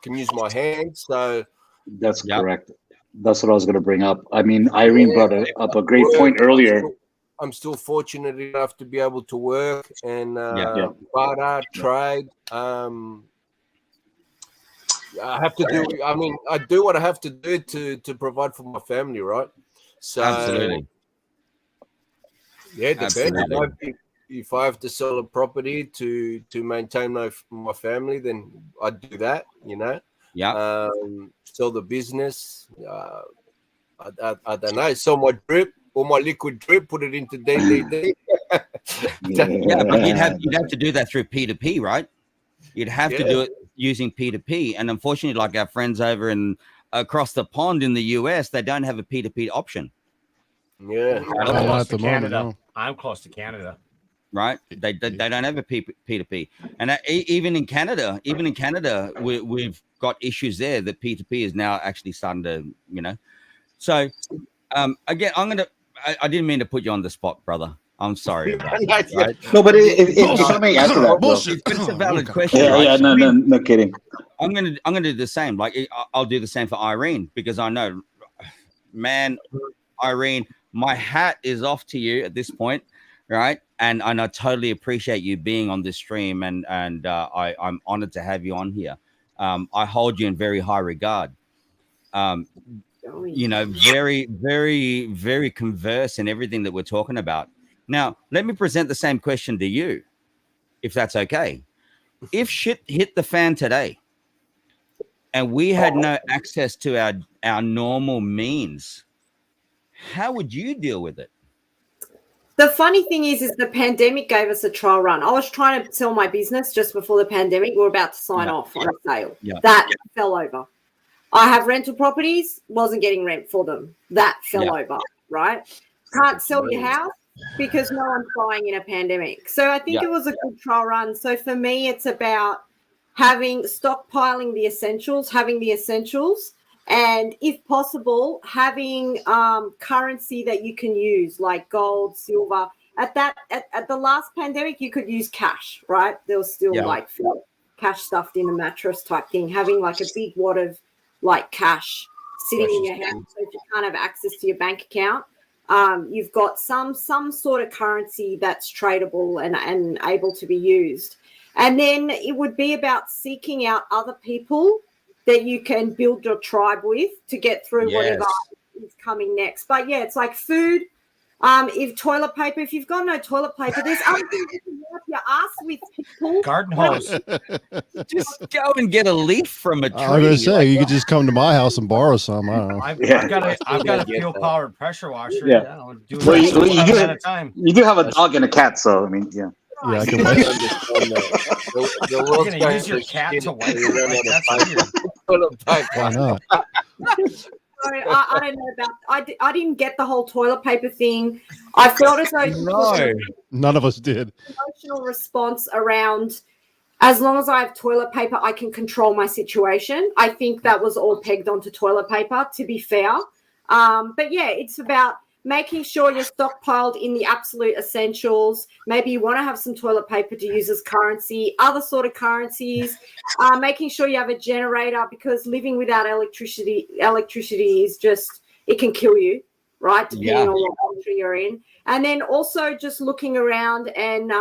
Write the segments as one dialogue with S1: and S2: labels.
S1: can use my hands. So
S2: that's correct. That's what I was going to bring up. I mean, Irene brought up a great point earlier.
S1: I'm still fortunate enough to be able to work and barter, trade. I have to do. I mean, I do what I have to do to provide for my family, right? So,
S3: absolutely.
S1: Yeah, it depends. If I have to sell a property to maintain my family, then I do that. You know.
S3: Yeah.
S1: Sell the business. I don't know. Sell my drip or my liquid drip. Put it into DDD.
S3: Yeah, but you'd have to do that through P2P, right? You'd have to do it using P2P, and unfortunately, like our friends over across the pond in the US, they don't have a P2P option.
S1: Yeah,
S4: I'm close to Canada. I'm close to Canada.
S3: Right? They don't have a P2P, and even in Canada, we've got issues there. That P2P is now actually starting to, So again, I didn't mean to put you on the spot, brother. I'm sorry about that. Right?
S2: No, but if I may answer that,
S3: it's a valid question.
S2: Yeah, no kidding.
S3: I'm gonna do the same. Like I'll do the same for Irene, because I know, man, Irene, my hat is off to you at this point, right? And I totally appreciate you being on this stream, and I'm honored to have you on here. I hold you in very high regard. Very, very, very converse in everything that we're talking about. Now, let me present the same question to you, if that's okay. If shit hit the fan today and we had no access to our normal means, how would you deal with it?
S5: The funny thing is the pandemic gave us a trial run. I was trying to sell my business just before the pandemic. We were about to sign off on a sale. That fell over. I have rental properties, wasn't getting rent for them. That fell over, right? Can't sell your house because no one's buying in a pandemic. So I think it was a good trial run. So for me, it's about stockpiling the essentials, and if possible, having currency that you can use, like gold, silver. At the last pandemic, you could use cash, right? There was still like cash stuffed in a mattress type thing. Having like a big wad of like cash sitting in your house, so if you can't have access to your bank account, you've got some sort of currency that's tradable and able to be used. And then it would be about seeking out other people that you can build your tribe with to get through whatever is coming next. But it's like food. If toilet paper, if you've got no toilet paper, there's other things you can wipe your ass with, people.
S4: Garden hose.
S3: Just go and get a leaf from a tree.
S6: I was going to say, you could just come to my house and borrow some. I don't know.
S4: I've got a fuel powered pressure washer.
S2: Yeah.
S4: You do
S2: have a dog and a cat, so I mean, yeah.
S6: Yeah, I can wait.
S4: You're going to use your cat to wipe it. That's weird.
S6: Why not?
S5: I don't know about. I didn't get the whole toilet paper thing. I felt as though
S6: none of us did.
S5: Emotional response around. As long as I have toilet paper, I can control my situation. I think that was all pegged onto toilet paper, to be fair. But it's about making sure you're stockpiled in the absolute essentials. Maybe you want to have some toilet paper to use as currency, other sort of currencies, making sure you have a generator, because living without electricity is just, it can kill you, right? Depending on what country you're in. And then also just looking around and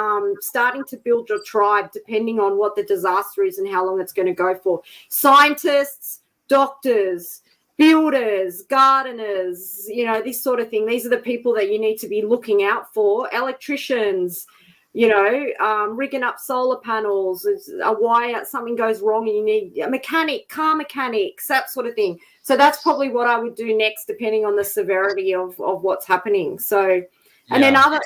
S5: starting to build your tribe, depending on what the disaster is and how long it's going to go for. Scientists, doctors, builders, gardeners, this sort of thing. These are the people that you need to be looking out for. Electricians, rigging up solar panels, a wire, something goes wrong and you need a mechanic, car mechanics, that sort of thing. So that's probably what I would do next, depending on the severity of what's happening. So, and then after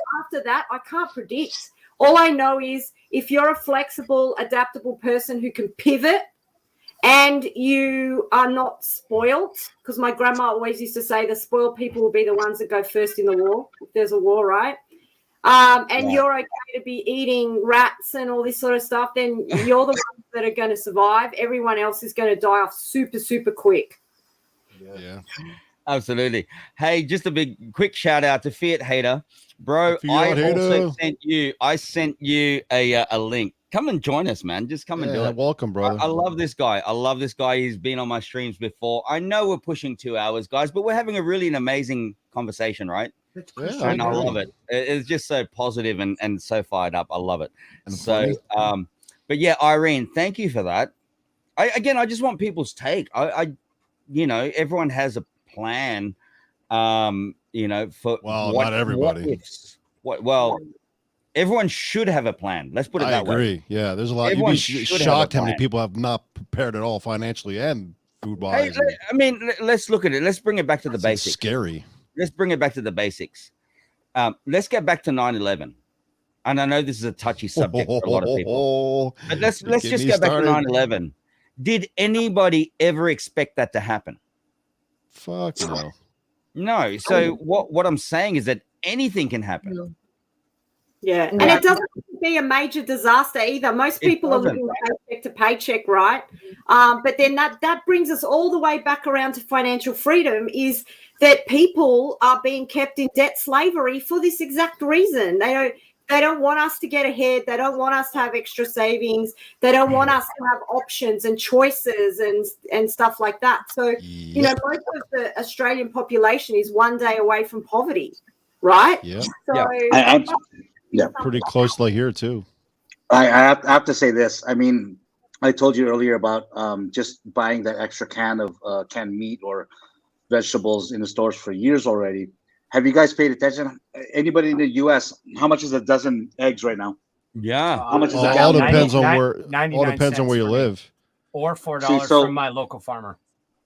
S5: that, I can't predict. All I know is if you're a flexible, adaptable person who can pivot, and you are not spoiled, because my grandma always used to say the spoiled people will be the ones that go first in the war, if there's a war, right? You're okay to be eating rats and all this sort of stuff, then you're the ones that are going to survive. Everyone else is going to die off super, super quick.
S6: Yeah.
S3: Absolutely. Hey, just a quick shout out to Fiat Hater. Bro, I sent you a link come and join us, man. Just come and do it.
S6: Welcome, brother.
S3: I love this guy. I love this guy. He's been on my streams before. I know we're pushing 2 hours, guys, but we're having a really an amazing conversation, right?
S6: Yeah,
S3: And I love it. It's just so positive and so fired up. I love it.
S6: And
S3: so, but yeah, Irene, thank you for that. I just want people's take. Everyone has a plan. For
S6: not everybody.
S3: What ifs. Everyone should have a plan. Let's put it that way.
S6: I agree. Yeah, there's a lot. You'd be shocked how many people have not prepared at all financially and food-wise.
S3: Let's look at it. Let's bring it back to the basics.
S6: Scary.
S3: Let's bring it back to the basics. Let's get back to 9/11. And I know this is a touchy subject for a lot of people. But let's just go back to 9/11. Did anybody ever expect that to happen?
S6: Fuck no.
S3: No. So what I'm saying is that anything can happen.
S5: Yeah, and it doesn't have to be a major disaster either. Most people are living paycheck to paycheck, right? But then that brings us all the way back around to financial freedom, is that people are being kept in debt slavery for this exact reason. They don't want us to get ahead. They don't want us to have extra savings. They don't want us to have options and choices and stuff like that. So, most of the Australian population is one day away from poverty, right?
S6: Yeah.
S5: So
S2: pretty
S6: close like here too.
S2: I have to say this. I mean, I told you earlier about just buying that extra can of canned meat or vegetables in the stores for years already. Have you guys paid attention? Anybody in the U.S., how much is a dozen eggs right now?
S3: Yeah.
S2: How much is that?
S6: All depends on where you live.
S4: Or $4 from my local farmer.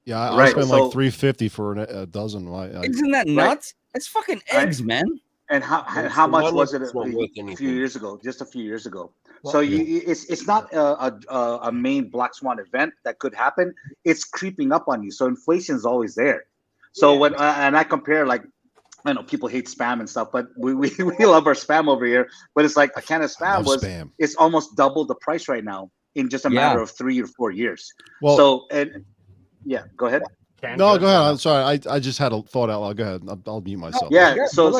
S6: Yeah, I spent like $3.50 for a dozen.
S3: Isn't that nuts? It's fucking eggs, man.
S2: And how much was it a few years ago? Just a few years ago. So it's not a main black swan event that could happen. It's creeping up on you. So inflation is always there. So when and I compare, like, I know people hate spam and stuff, but we love our spam over here. But it's like a can of spam it's almost double the price right now in just a matter of 3 or 4 years. Well, so go ahead.
S6: No, go ahead. I'm sorry. I just had a thought out loud. Go ahead. I'll mute myself.
S2: Yeah. So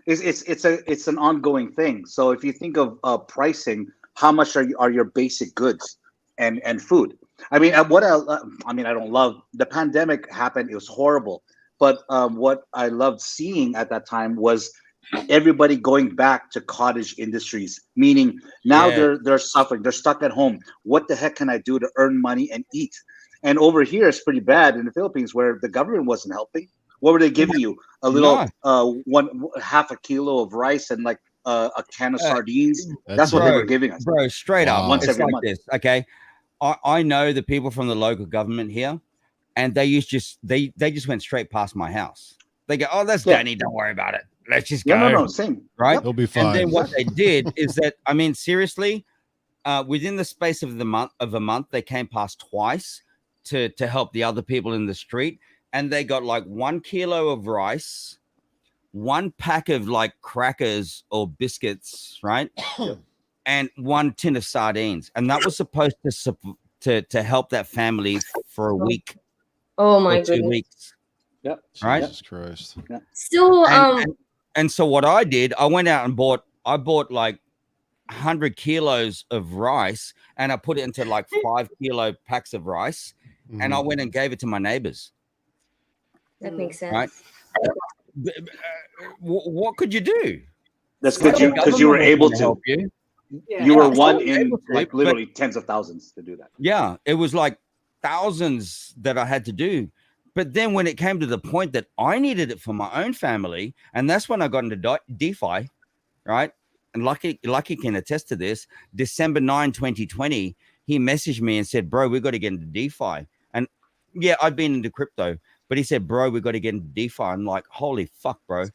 S2: it's an ongoing thing. So if you think of pricing, how much are your basic goods and food? I mean, I don't love the pandemic happened. It was horrible. But what I loved seeing at that time was everybody going back to cottage industries, meaning now they're suffering. They're stuck at home. What the heck can I do to earn money and eat? And over here, it's pretty bad in the Philippines, where the government wasn't helping. What were they giving you? A little half a kilo of rice and like a can of sardines. That's what they were giving us,
S3: bro. Straight up,
S2: once every
S3: like
S2: month.
S3: This, okay, I know the people from the local government here, and they just went straight past my house. They go, "Oh, that's Danny. Don't worry about it. Let's just go."
S2: No, same.
S3: Right?
S6: It'll be fine.
S3: And then what they did is that, I mean, seriously, within the space of a month, they came past twice to help the other people in the street, and they got like 1 kilo of rice, 1 pack of like crackers or biscuits, right? And 1 tin of sardines, and that was supposed to help that family for a week.
S7: Oh my goodness.
S3: 2 weeks.
S2: Yep.
S3: Right.
S6: Jesus Christ.
S2: Yeah.
S7: Still,
S3: and so what I did, I went out and bought like 100 kilos of rice, and I put it into like 5 kilo packs of rice, and I went and gave it to my neighbors.
S7: That makes sense.
S3: Right? What could you do?
S2: That's good, because you were able to help you.
S5: Yeah.
S2: You were one in like literally tens of thousands to do that.
S3: Yeah, it was like thousands that I had to do. But then when it came to the point that I needed it for my own family, and that's when I got into DeFi, right? And Lucky can attest to this. December 9, 2020, he messaged me and said, "Bro, we got to get into DeFi." And yeah, I've been into crypto, but he said, "Bro, we got to get into DeFi." I'm like, holy fuck, bro.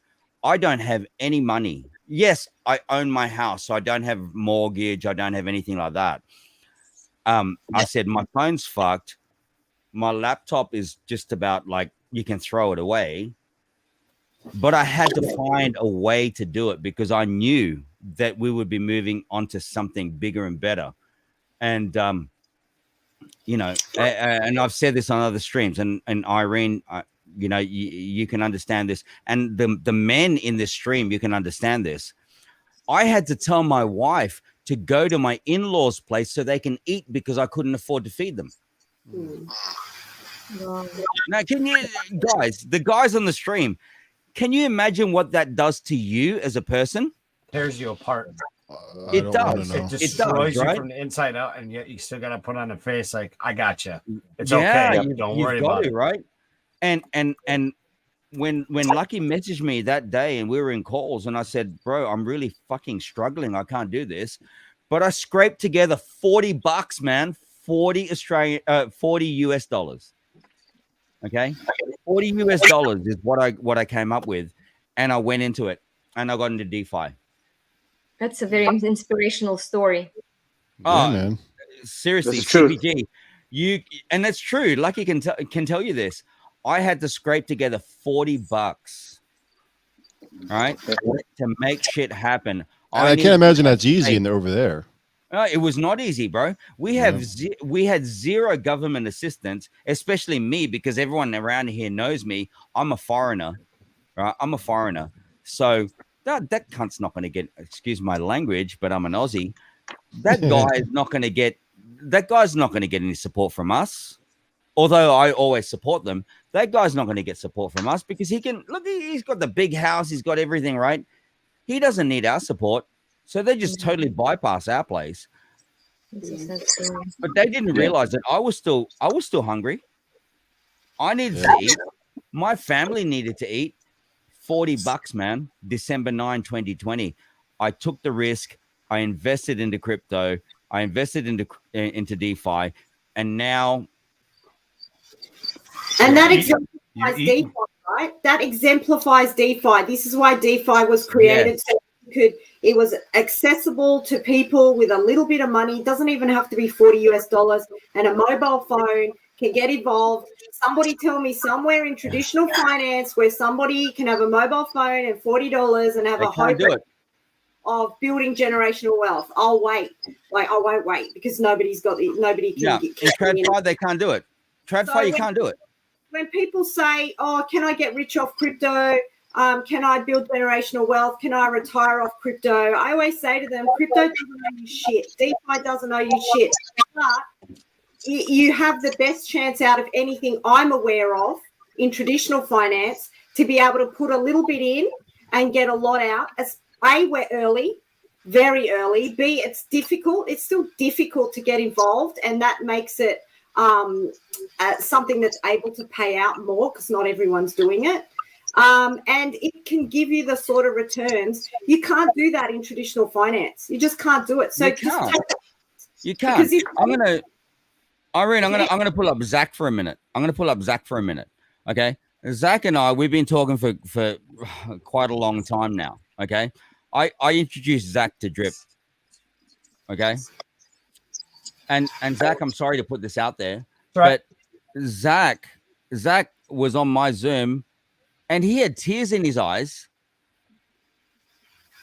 S3: I don't have any money. Yes, I own my house, so I don't have mortgage. I don't have anything like that. I said, my phone's fucked. My laptop is just about like, you can throw it away. But I had to find a way to do it, because I knew that we would be moving on to something bigger and better. And, and I've said this on other streams, and Irene, you can understand this. And the men in this stream, you can understand this. I had to tell my wife to go to my in-laws' place so they can eat because I couldn't afford to feed them. Now, can you guys, the guys on the stream, can you imagine what that does to you as a person?
S4: Tears you apart.
S3: It does.
S4: It destroys you from the inside out, and yet you still got to put on a face like, I got you. It's okay. Don't worry about it.
S3: Right? And when Lucky messaged me that day and we were in calls and I said, bro, I'm really fucking struggling. I can't do this. But I scraped together $40, man, 40 US dollars. Okay. $40 US is what I came up with. And I went into it and I got into DeFi.
S7: That's a very inspirational story.
S3: Oh, man. Seriously, CPG. And that's true. Lucky can tell you this. I had to scrape together $40, right, to make shit happen.
S6: I can't imagine that's easy over there.
S3: It was not easy, bro. We had zero government assistance, especially me, because everyone around here knows me. I'm a foreigner, right? I'm a foreigner, so that cunt's not going to get. Excuse my language, but I'm an Aussie. That guy is not going to get. That guy's not going to get any support from us. Although I always support them, that guy's not going to get support from us because he can look. He's got the big house. He's got everything right. He doesn't need our support, so they just totally bypass our place. But they didn't realize that I was still hungry. I needed to eat. My family needed to eat. $40, man. December 9, 2020. I took the risk. I invested into crypto. I invested into DeFi, and now.
S5: And that exemplifies DeFi, right? That exemplifies DeFi. This is why DeFi was created. So it was accessible to people with a little bit of money. It doesn't even have to be $40 US, and a mobile phone can get involved. Somebody tell me somewhere in traditional finance where somebody can have a mobile phone and $40 and have a hope of building generational wealth. I'll wait. Like I won't wait because nobody can
S3: get in TradFi, they can't do it. TradFi, you can't do it.
S5: When people say, oh, can I get rich off crypto? Can I build generational wealth? Can I retire off crypto? I always say to them, crypto doesn't owe you shit. DeFi doesn't owe you shit. But you have the best chance out of anything I'm aware of in traditional finance to be able to put a little bit in and get a lot out. As A, we're early, very early. B, it's difficult. It's still difficult to get involved, and that makes it something that's able to pay out more because not everyone's doing it. And it can give you the sort of returns. You can't do that in traditional finance. You just can't do it. So
S3: you can't. I'm gonna pull up Zach for a minute. Okay. Zach and I, we've been talking for quite a long time now. Okay. I introduced Zach to Drip. Okay. And Zach, I'm sorry to put this out there, but Zach was on my Zoom and he had tears in his eyes.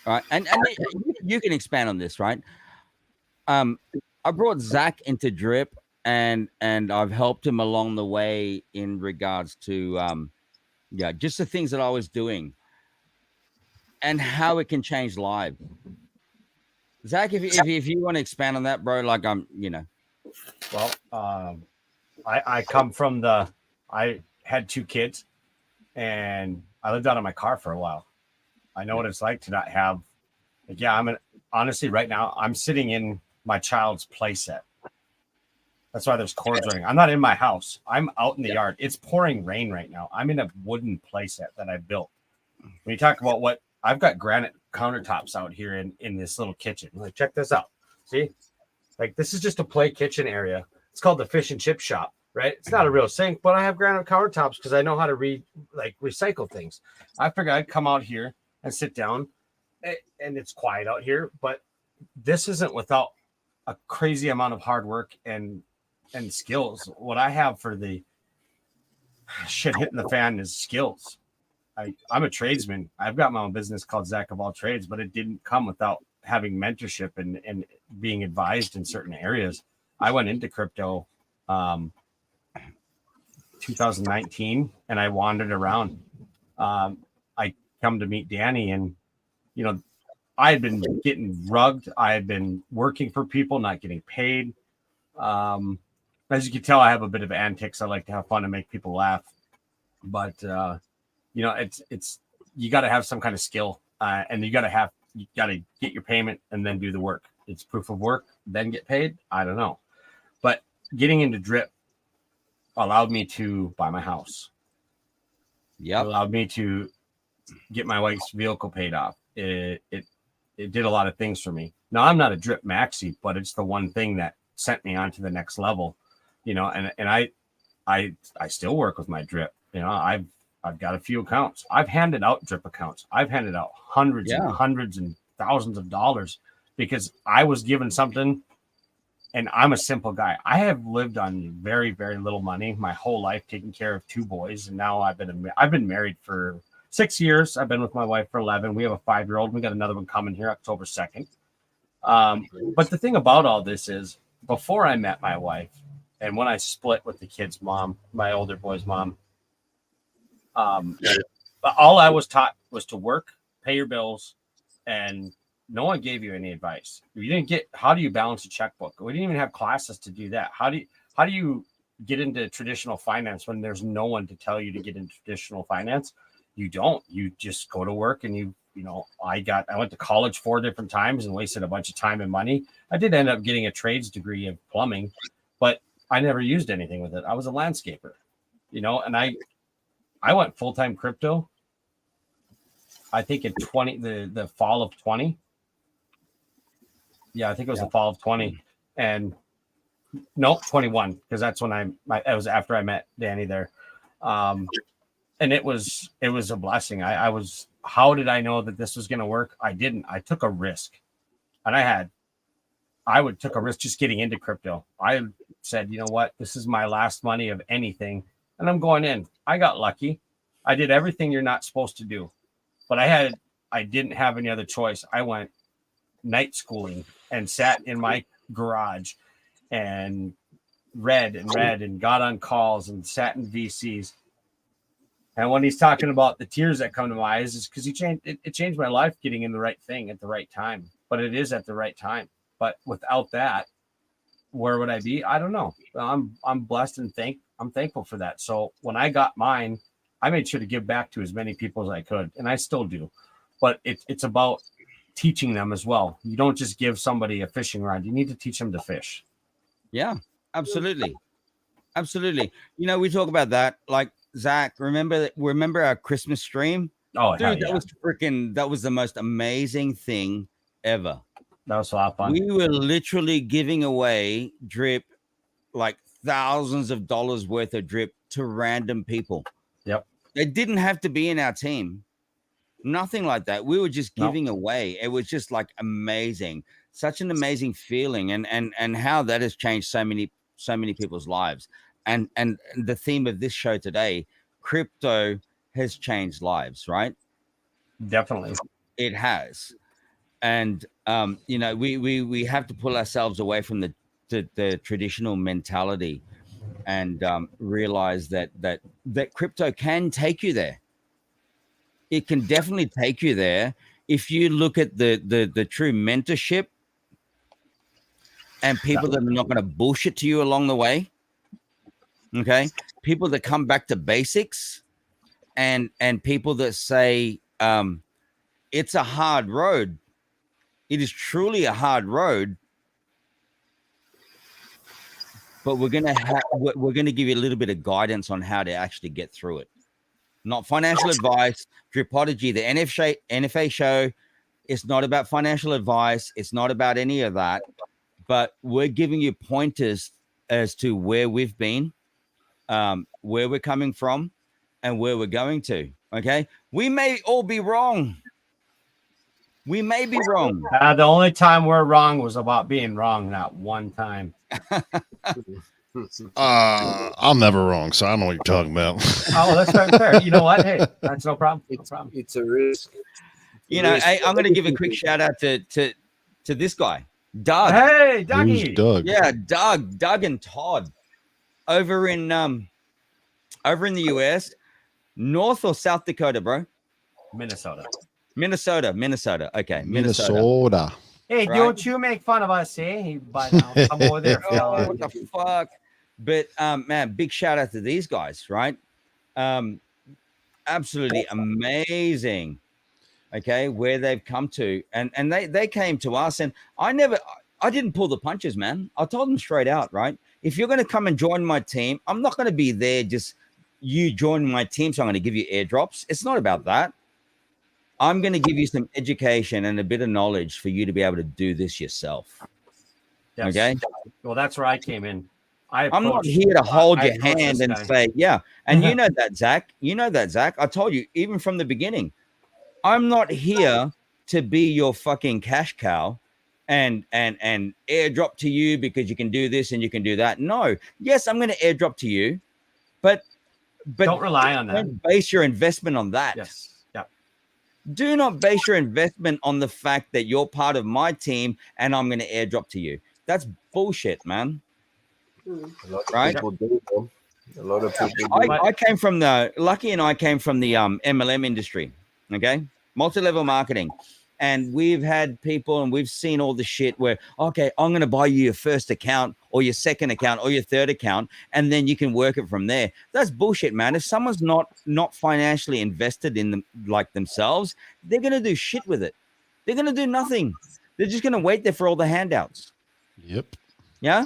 S3: Right. And you can expand on this, right? I brought Zach into Drip and I've helped him along the way in regards to just the things that I was doing and how it can change lives. Zach, if you want to expand on that, bro, like
S4: Well, I come from I had 2 kids and I lived out of my car for a while. I know what it's like to not have, honestly, right now, I'm sitting in my child's play set. That's why there's cords running. I'm not in my house. I'm out in the yard. It's pouring rain right now. I'm in a wooden play set that I built. When you talk about I've got granite countertops out here in this little kitchen. Like, check this out. See? Like, this is just a play kitchen area. It's called the fish and chip shop, right? It's not a real sink, but I have granite countertops because I know how to recycle things. I figured I'd come out here and sit down, and it's quiet out here, but this isn't without a crazy amount of hard work and skills. What I have for the shit hitting the fan is skills. I'm a tradesman. I've got my own business called Zach of All Trades, but it didn't come without having mentorship and being advised in certain areas. I went into crypto 2019 and I wandered around. I come to meet Danny and, I had been getting rugged. I had been working for people, not getting paid. As you can tell, I have a bit of antics. I like to have fun and make people laugh. But it's you got to have some kind of skill, and you got to get your payment and then do the work. It's proof of work, then get paid. I don't know, but getting into drip allowed me to buy my house.
S3: Yeah,
S4: allowed me to get my wife's vehicle paid off. It did a lot of things for me. Now I'm not a drip maxi, but it's the one thing that sent me on to the next level. And I still work with my drip. I've got a few accounts. I've handed out drip accounts. I've handed out hundreds and hundreds and thousands of dollars because I was given something, and I'm a simple guy. I have lived on very, very little money my whole life, taking care of 2 boys, and now I've been married for 6 years. I've been with my wife for 11. We have a 5-year-old. We got another one coming here October 2nd. But the thing about all this is, before I met my wife, and when I split with the kid's mom, my older boy's mom, all I was taught was to work, pay your bills, and no one gave you any advice. You didn't get, how do you balance a checkbook? We didn't even have classes to do that. How do you get into traditional finance when there's no one to tell you to get into traditional finance? You don't. You just go to work, and I went to college 4 different times and wasted a bunch of time and money. I did end up getting a trades degree of plumbing, but I never used anything with it. I was a landscaper, and I went full-time crypto, I think in the fall of 20. Yeah, I think it was the fall of 20. And no, 21, because that's when it was after I met Danny there. And it was a blessing. How did I know that this was going to work? I didn't. I took a risk. And I took a risk just getting into crypto. I said, you know what? This is my last money of anything, and I'm going in. I got lucky. I did everything you're not supposed to do, but I didn't have any other choice. I went night schooling and sat in my garage and read and got on calls and sat in VCs. And when he's talking about the tears that come to my eyes, is because it changed my life getting in the right thing at the right time. But it is at the right time. But without that, where would I be? I don't know. I'm blessed and I'm thankful for that. So when I got mine, I made sure to give back to as many people as I could, and I still do. But it's about teaching them as well. You don't just give somebody a fishing rod. You need to teach them to fish.
S3: Yeah, absolutely. Absolutely. We talk about that. Like, Zach, remember our Christmas stream?
S4: Oh,
S3: dude,
S4: yeah.
S3: that was the most amazing thing ever.
S4: That was a lot of fun.
S3: We were literally giving away drip, like thousands of dollars worth of drip, to random people.
S4: Yep.
S3: They didn't have to be in our team. Nothing like that. We were just giving away. It was just like amazing. Such an amazing feeling, and how that has changed so many people's lives. And the theme of this show today, crypto has changed lives, right?
S4: Definitely.
S3: It has. And we have to pull ourselves away from the traditional mentality and realize that crypto can take you there. It can definitely take you there if you look at the true mentorship and people that are not going to bullshit to you along the way. Okay, people that come back to basics, and people that say it's a hard road. It is truly a hard road, but we're gonna give you a little bit of guidance on how to actually get through it. Not financial advice. Dripology, the NFA show, it's not about financial advice. It's not about any of that, but we're giving you pointers as to where we've been, where we're coming from, and where we're going to. Okay, we may all be wrong. We may be wrong.
S4: The only time we're wrong was about being wrong, not one time.
S6: I'm never wrong, so I don't know what you're talking about.
S4: Oh, that's fair. You know what? Hey, that's no problem.
S1: It's a risk.
S3: I'm going to give a quick shout out to this guy, Doug.
S4: Hey, Dougie.
S6: Who's Doug?
S3: Yeah, Doug and Todd over in the US, North or South Dakota, bro?
S4: Minnesota.
S3: Minnesota. Okay,
S6: Minnesota.
S4: Hey,
S3: Right.
S4: don't you make fun of us, eh? But I'll come over there, fella.
S3: What the fuck? But man, big shout out to these guys, right? Absolutely amazing. Okay, where they've come to, and they came to us, and I didn't pull the punches, man. I told them straight out, right? If you're going to come and join my team, I'm not going to be there just you join my team, so I'm going to give you airdrops. It's not about that. I'm going to give you some education and a bit of knowledge for you to be able to do this yourself.
S4: Yes.
S3: Okay.
S4: Well, that's where I came in.
S3: I'm not here to hold your hand and say, yeah. And you know that, Zach. I told you, even from the beginning, I'm not here to be your fucking cash cow and airdrop to you because you can do this and you can do that. No. Yes, I'm going to airdrop to you, but
S4: don't rely on that.
S3: Don't base your investment on that.
S4: Yes. Yeah.
S3: Do not base your investment on the fact that you're part of my team and I'm going to airdrop to you. That's bullshit, man. Right?
S1: A lot of people do.
S3: I came from the Lucky, and I came from the MLM industry. Okay, multi-level marketing, and we've had people and we've seen all the shit where, okay, I'm going to buy you your first account or your second account or your third account, and then you can work it from there. That's bullshit, man. If someone's not financially invested in them like themselves, they're going to do shit with it. They're going to do nothing. They're just going to wait there for all the handouts.
S6: Yep.
S3: Yeah.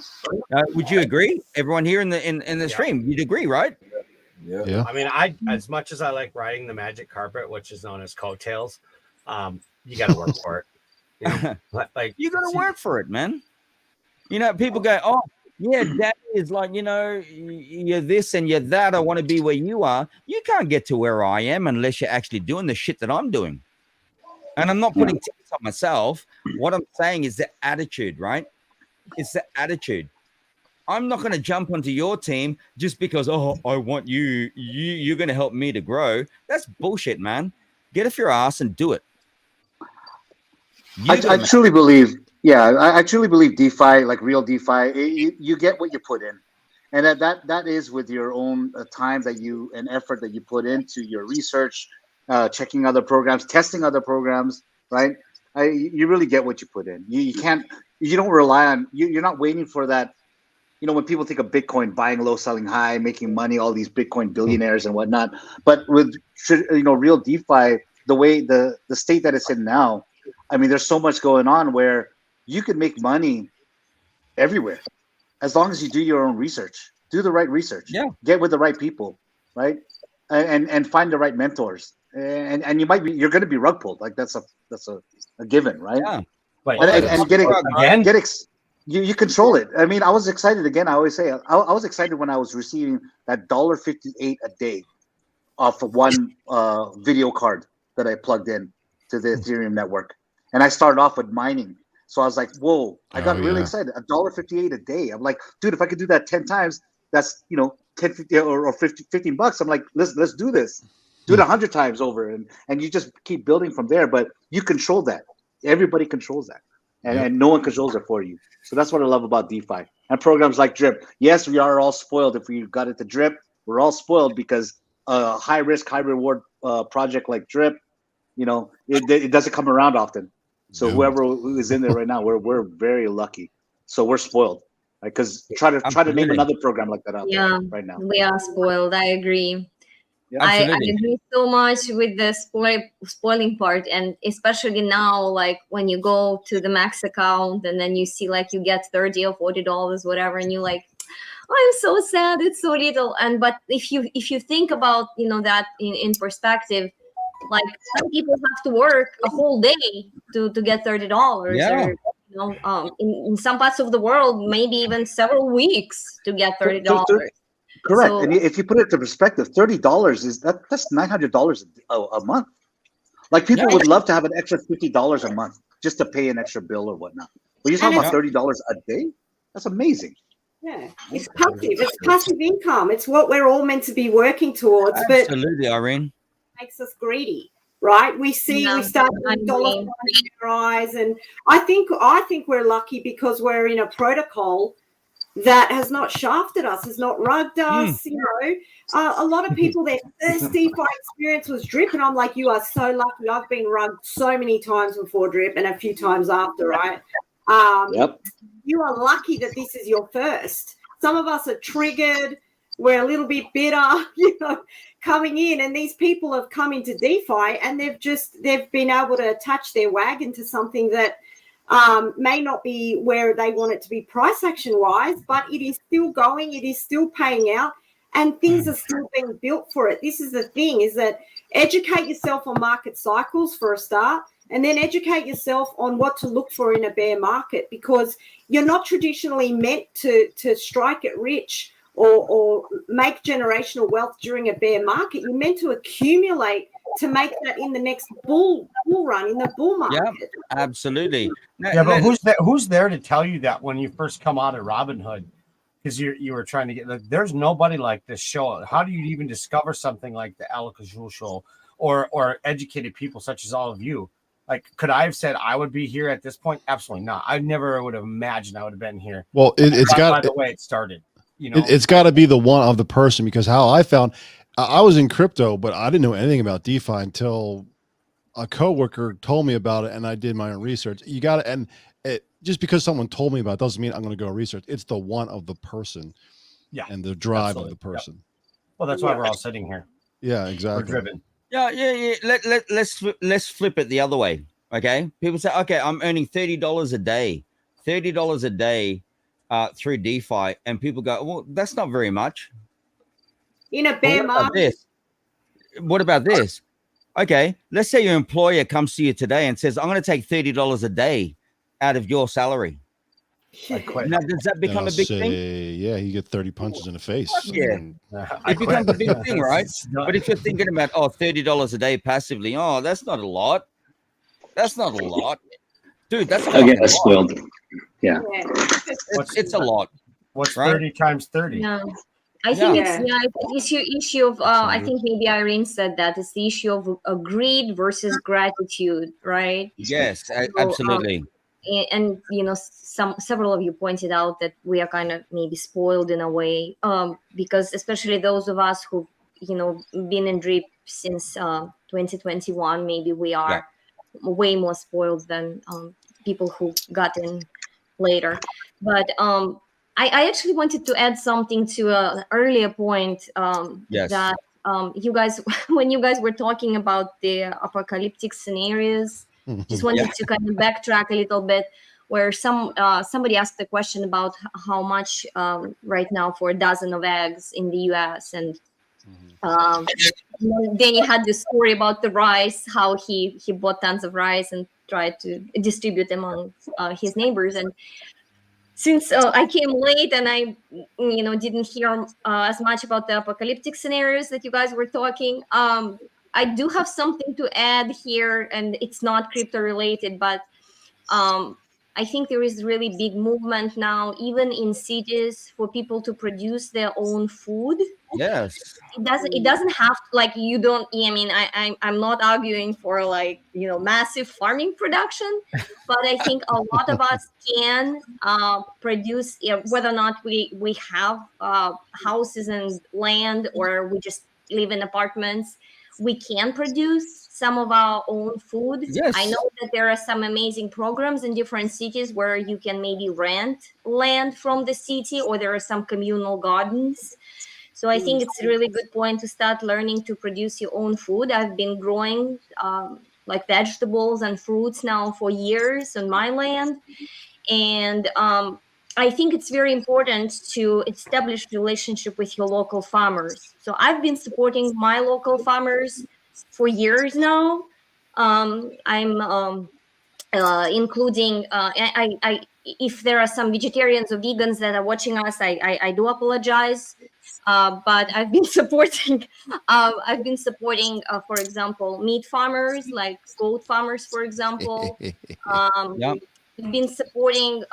S3: Would you agree? Everyone here in the stream, you'd agree, right?
S6: Yeah.
S4: I mean, as much as I like riding the magic carpet, which is known as coattails, you got to work for it. You know? Like
S3: you got to work for it, man. You know, people go, oh, yeah, that is like, you know, you're this and you're that. I want to be where you are. You can't get to where I am unless you're actually doing the shit that I'm doing. And I'm not putting tickets on myself. What I'm saying is the attitude, right? It's the attitude. I'm not going to jump onto your team just because, oh, I want you. You're going to help me to grow. That's bullshit, man. Get off your ass and do it.
S2: I truly believe, I truly believe DeFi, like real DeFi, you get what you put in. And that is with your own time and effort that you put into your research, checking other programs, testing other programs, right? You really get what you put in. You don't rely on, you're not waiting for that. You know, when people think of Bitcoin, buying low, selling high, making money, all these Bitcoin billionaires and whatnot. But with, real DeFi, the way the state that it's in now, I mean, there's so much going on where you can make money everywhere as long as you do your own research, do the right research, get with the right people, right, and find the right mentors, and you're going to be rug pulled, like that's a given, right?
S3: Yeah.
S2: And you control it. I mean, I was excited again. I always say I was excited when I was receiving that $1.58 a day off of one video card that I plugged in to the Ethereum network, and I started off with mining. So I was like, whoa, I got really excited. $1.58 a day. I'm like, dude, if I could do that 10 times, that's 10, 50 or 15 bucks. I'm like, let's do this. Do it 100 times over, and you just keep building from there. But you control that. Everybody controls that, and no one controls it for you. So that's what I love about DeFi and programs like Drip. Yes, we are all spoiled if we got it to Drip. We're all spoiled because a high risk, high reward project like Drip, it doesn't come around often. So whoever is in there right now, we're very lucky. So we're spoiled, because try to name another program like that out there right now.
S7: We are spoiled. I agree.
S2: Yeah.
S7: I agree so much with the spoiling part, and especially now, like when you go to the max account and then you see like you get $30 or $40, whatever, and you're like, I'm so sad, it's so little. But if you think about that in perspective, like some people have to work a whole day to get $30, or in some parts of the world, maybe even several weeks to get $30.
S2: Correct. So, and if you put it into perspective, $30 that's $900 a month. Like people would love to have an extra $50 a month just to pay an extra bill or whatnot. But you're talking about $30 a day? That's amazing.
S5: Yeah, it's passive. It's passive income. It's what we're all meant to be working towards.
S3: Absolutely, Irene.
S5: Makes us greedy, right? We start with dollar in our eyes, and I think we're lucky because we're in a protocol that has not shafted us, has not rugged us. You know, a lot of people, their first DeFi experience was drip, and I'm like, you are so lucky. I've been rugged so many times before drip and a few times after, right?
S2: Yep.
S5: You are lucky that this is your first. Some of us are triggered. We're a little bit bitter, you know, coming in, and these people have come into DeFi and they've been able to attach their wagon to something that may not be where they want it to be price action wise, but it is still going, it is still paying out, and things are still being built for it. This is the thing, is that educate yourself on market cycles for a start, and then educate yourself on what to look for in a bear market, because you're not traditionally meant to strike it rich or make generational wealth during a bear market. You're meant to accumulate to make that in the next bull run, in the bull market.
S3: Yeah, absolutely.
S4: But who's there to tell you that when you first come out of Robinhood? Because you were trying to get, like, there's nobody like this show. How do you even discover something like the Alak Azul show or educated people such as all of you? Like, could I have said I would be here at this point? Absolutely not. I never would have imagined I would have been here.
S6: Well, it's got
S4: by the way it started. You know,
S6: it's got to be the one of the person, because how I found, I was in crypto, but I didn't know anything about DeFi until a coworker told me about it, and I did my own research. You got to, and it, just because someone told me about it doesn't mean I'm going to go research. It's the one of the person, and the drive of the person.
S4: Yep. Well, that's why we're all sitting here.
S6: Yeah, exactly.
S4: We're driven.
S3: Yeah. Let's flip it the other way. Okay, people say, okay, I'm earning $30 a day, through DeFi, and people go, well, that's not very much.
S5: In a bear market.
S3: What about this? Okay, let's say your employer comes to you today and says, I'm going to take $30 a day out of your salary.
S4: I quit.
S3: Now, does that become a big thing?
S6: Yeah, you get 30 punches in the face.
S3: Yeah, it becomes a big thing, right? But if you're thinking about, $30 a day passively, that's not a lot. That's not a lot. Dude, that's
S2: spoiled. Yeah.
S3: It's a lot.
S4: What's 30 times 30?
S7: Yeah. I think it's issue of I think maybe Irene said that it's the issue of greed versus gratitude, right?
S3: Yes, absolutely.
S7: And several of you pointed out that we are kind of maybe spoiled in a way, because especially those of us who been in drip since 2021, maybe we are way more spoiled than people who got in later. But I actually wanted to add something to an earlier point that you guys, when you guys were talking about the apocalyptic scenarios, just wanted to kind of backtrack a little bit, where somebody asked the question about how much right now for a dozen of eggs in the US, and then he had this story about the rice, how he bought tons of rice and tried to distribute among his neighbors. And since I came late and I didn't hear as much about the apocalyptic scenarios that you guys were talking, I do have something to add here, and it's not crypto related, but I think there is really big movement now, even in cities, for people to produce their own food.
S3: Yes.
S7: It doesn't have to, like, you don't, I mean, I'm not arguing for massive farming production, but I think a lot of us can produce, whether or not we have houses and land, or we just live in apartments, we can produce some of our own food.
S3: Yes.
S7: I know that there are some amazing programs in different cities where you can maybe rent land from the city, or there are some communal gardens. So I think it's a really good point to start learning to produce your own food. I've been growing like vegetables and fruits now for years on my land. And I think it's very important to establish relationship with your local farmers. So I've been supporting my local farmers for years now. I'm including, if there are some vegetarians or vegans that are watching us, I do apologize. But I've been supporting, for example, meat farmers, like goat farmers, for example. I've been supporting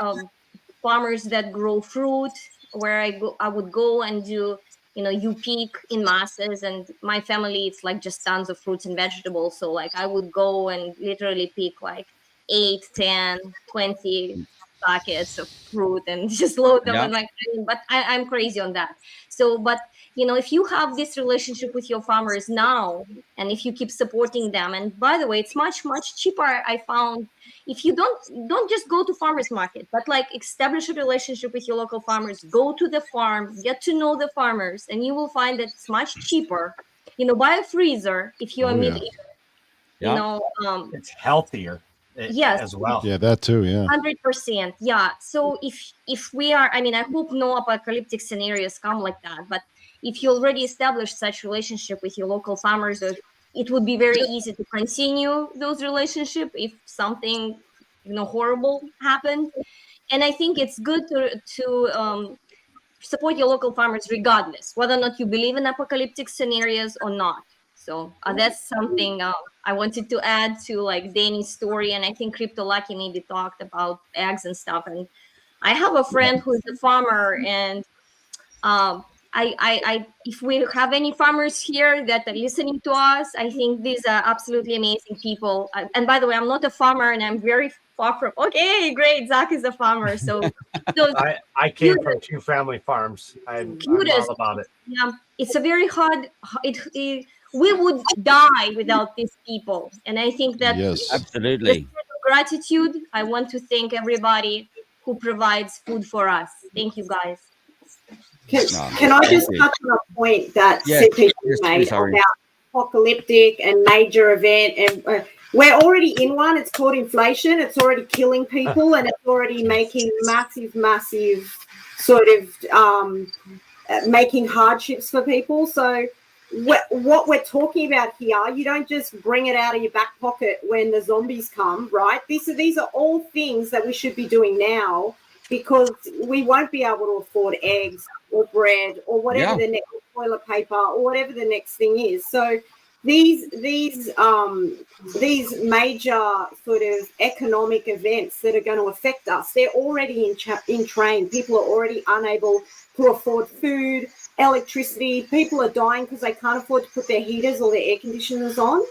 S7: farmers that grow fruit, where I would go and do, you pick in masses, and my family, it's like just tons of fruits and vegetables. So like I would go and literally pick like 8, 10, 20 packets of fruit and just load them
S3: Yeah.
S7: in my cart. But I'm crazy on that. So, but if you have this relationship with your farmers now, and if you keep supporting them, and by the way, it's much cheaper. I found if you don't just go to farmers market, but like establish a relationship with your local farmers, go to the farm, get to know the farmers, and you will find that it's much cheaper. Buy a freezer if you're a meat eater.
S3: Yeah.
S4: It's healthier
S7: Yes.
S4: as well.
S6: Yeah, that too. Yeah.
S7: 100%. Yeah. So if we are, I hope no apocalyptic scenarios come like that. But if you already established such relationship with your local farmers, it would be very easy to continue those relationship if something horrible happened. And I think it's good to support your local farmers regardless, whether or not you believe in apocalyptic scenarios or not. So that's something I wanted to add to like Danny's story. And I think Crypto Lucky maybe talked about eggs and stuff. And I have a friend who's a farmer, and I if we have any farmers here that are listening to us, I think these are absolutely amazing people. And by the way, I'm not a farmer, and I'm very far from. Okay, great. Zach is a farmer, so
S4: I came from 2 family farms. I'm all about it.
S7: Yeah, it's a very hard. We would die without these people, and I think that
S3: absolutely.
S7: Gratitude. I want to thank everybody who provides food for us. Thank you, guys.
S5: Can I just touch on a point that CPG made about apocalyptic and major event? And we're already in one. It's called inflation. It's already killing people, and it's already making massive sort of making hardships for people. So what we're talking about here, you don't just bring it out of your back pocket when the zombies come, right? These are all things that we should be doing now, because we won't be able to afford eggs or bread or whatever the next toilet paper or whatever the next thing is. So these major sort of economic events that are going to affect us, they're already in train. People are already unable to afford food, electricity. People are dying because they can't afford to put their heaters or their air conditioners on.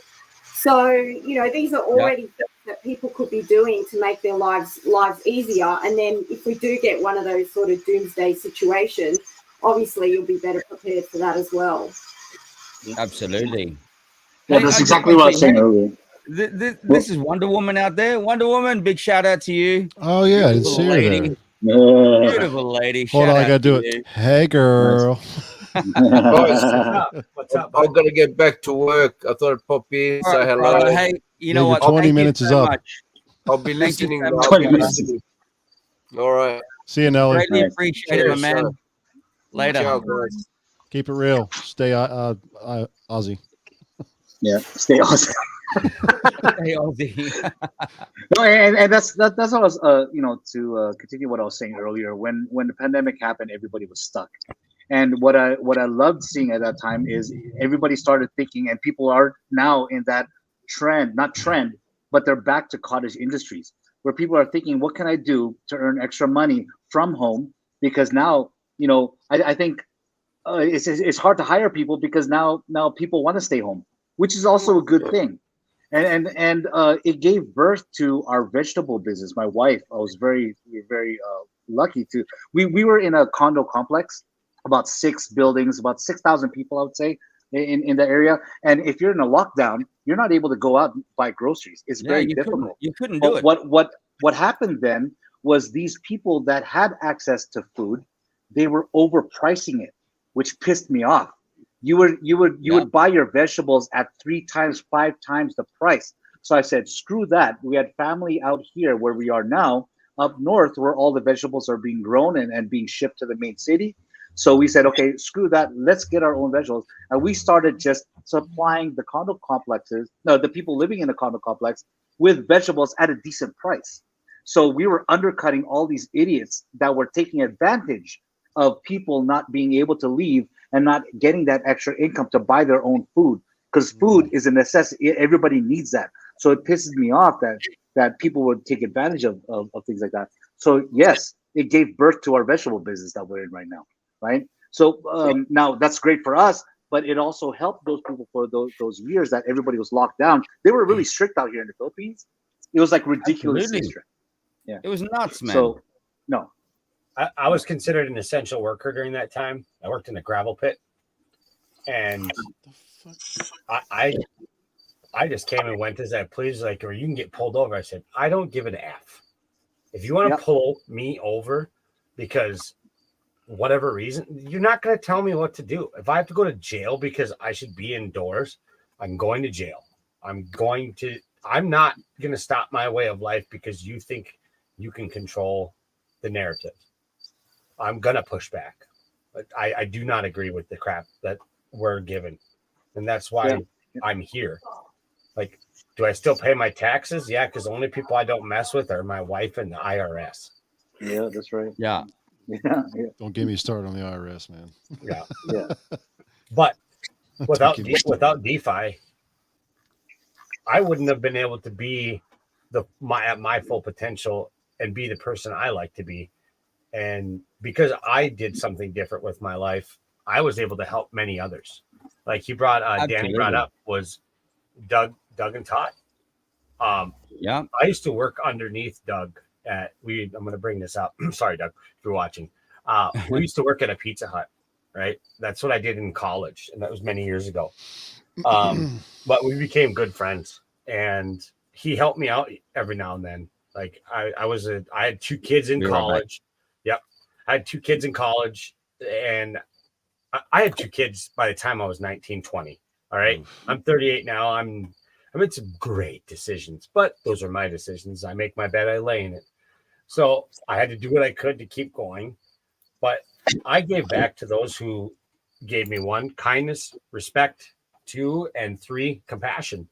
S5: So, these are already things that people could be doing to make their lives easier. And then if we do get one of those sort of doomsday situations, obviously you'll be better prepared for that as well.
S3: Absolutely.
S2: Yeah, that's exactly what I was saying earlier.
S3: This is Wonder Woman out there. Wonder Woman, big shout out to you.
S6: Oh yeah, I didn't see her there.
S3: Beautiful lady.
S6: Hold on, I gotta do it. Hey girl.
S4: What's up?
S1: I've got to get back to work. I thought I'd pop in, say hello.
S3: Hey, you know what?
S6: 20 minutes is up.
S1: I'll be listening.
S3: so much.
S2: 20 minutes.
S1: All right.
S6: See you, Nelly.
S3: Greatly appreciate it, my man. Later.
S1: Ciao, guys.
S6: Keep it real. Stay Aussie.
S2: Yeah, stay Aussie.
S3: Hey, Aussie.
S2: No, and that's what I was to continue what I was saying earlier. When the pandemic happened, everybody was stuck. And what I loved seeing at that time is everybody started thinking, and people are now in that not trend, but they're back to cottage industries, where people are thinking, what can I do to earn extra money from home? Because now, I think it's hard to hire people, because now people want to stay home, which is also a good thing. And it gave birth to our vegetable business. My wife, I was very lucky to. We were in a condo complex, about 6 buildings, about 6,000 people, I would say, in the area. And if you're in a lockdown, you're not able to go out and buy groceries. It's very difficult.
S3: You couldn't do it.
S2: What happened then was these people that had access to food, they were overpricing it, which pissed me off. You would buy your vegetables at 3 times, 5 times the price. So I said, screw that. We had family out here where we are now, up north, where all the vegetables are being grown and being shipped to the main city. So we said, okay, screw that. Let's get our own vegetables. And we started just supplying the the people living in the condo complex with vegetables at a decent price. So we were undercutting all these idiots that were taking advantage of people not being able to leave and not getting that extra income to buy their own food, because food is a necessity. Everybody needs that. So it pisses me off that people would take advantage of things like that. So yes, it gave birth to our vegetable business that we're in right now, right? So now that's great for us, but it also helped those people for those years that everybody was locked down. They were really strict out here in the Philippines. It was like ridiculously strict.
S3: It was nuts, man.
S2: So no,
S4: I was considered an essential worker during that time. I worked in a gravel pit, and I just came and went as I please, like, or you can get pulled over. I said, I don't give an F. If you want to pull me over because whatever reason, you're not going to tell me what to do. If I have to go to jail because I should be indoors, I'm going to jail. I'm not going to stop my way of life because you think you can control the narrative. I'm going to push back. But I do not agree with the crap that we're given. And that's why I'm here. Like, do I still pay my taxes? Yeah, because the only people I don't mess with are my wife and the IRS.
S2: Yeah, that's right.
S3: Yeah.
S2: Yeah.
S6: Don't get me started on the IRS, man.
S4: Yeah.
S2: Yeah.
S4: But without DeFi, I wouldn't have been able to be at my full potential and be the person I like to be. And because I did something different with my life, I was able to help many others. Like Danny brought up was Doug and Todd. I used to work underneath Doug I'm going to bring this up. Sorry, Doug, if you're watching. We used to work at a Pizza Hut, right? That's what I did in college, and that was many years ago. But we became good friends, and he helped me out every now and then. Like I had 2 kids in college. Yep, I had 2 kids in college, and I had 2 kids by the time I was 19, 20. All right, I'm 38 now. I made some great decisions, but those are my decisions. I make my bed, I lay in it. So I had to do what I could to keep going. But I gave back to those who gave me 1, kindness, respect, 2, and 3, compassion.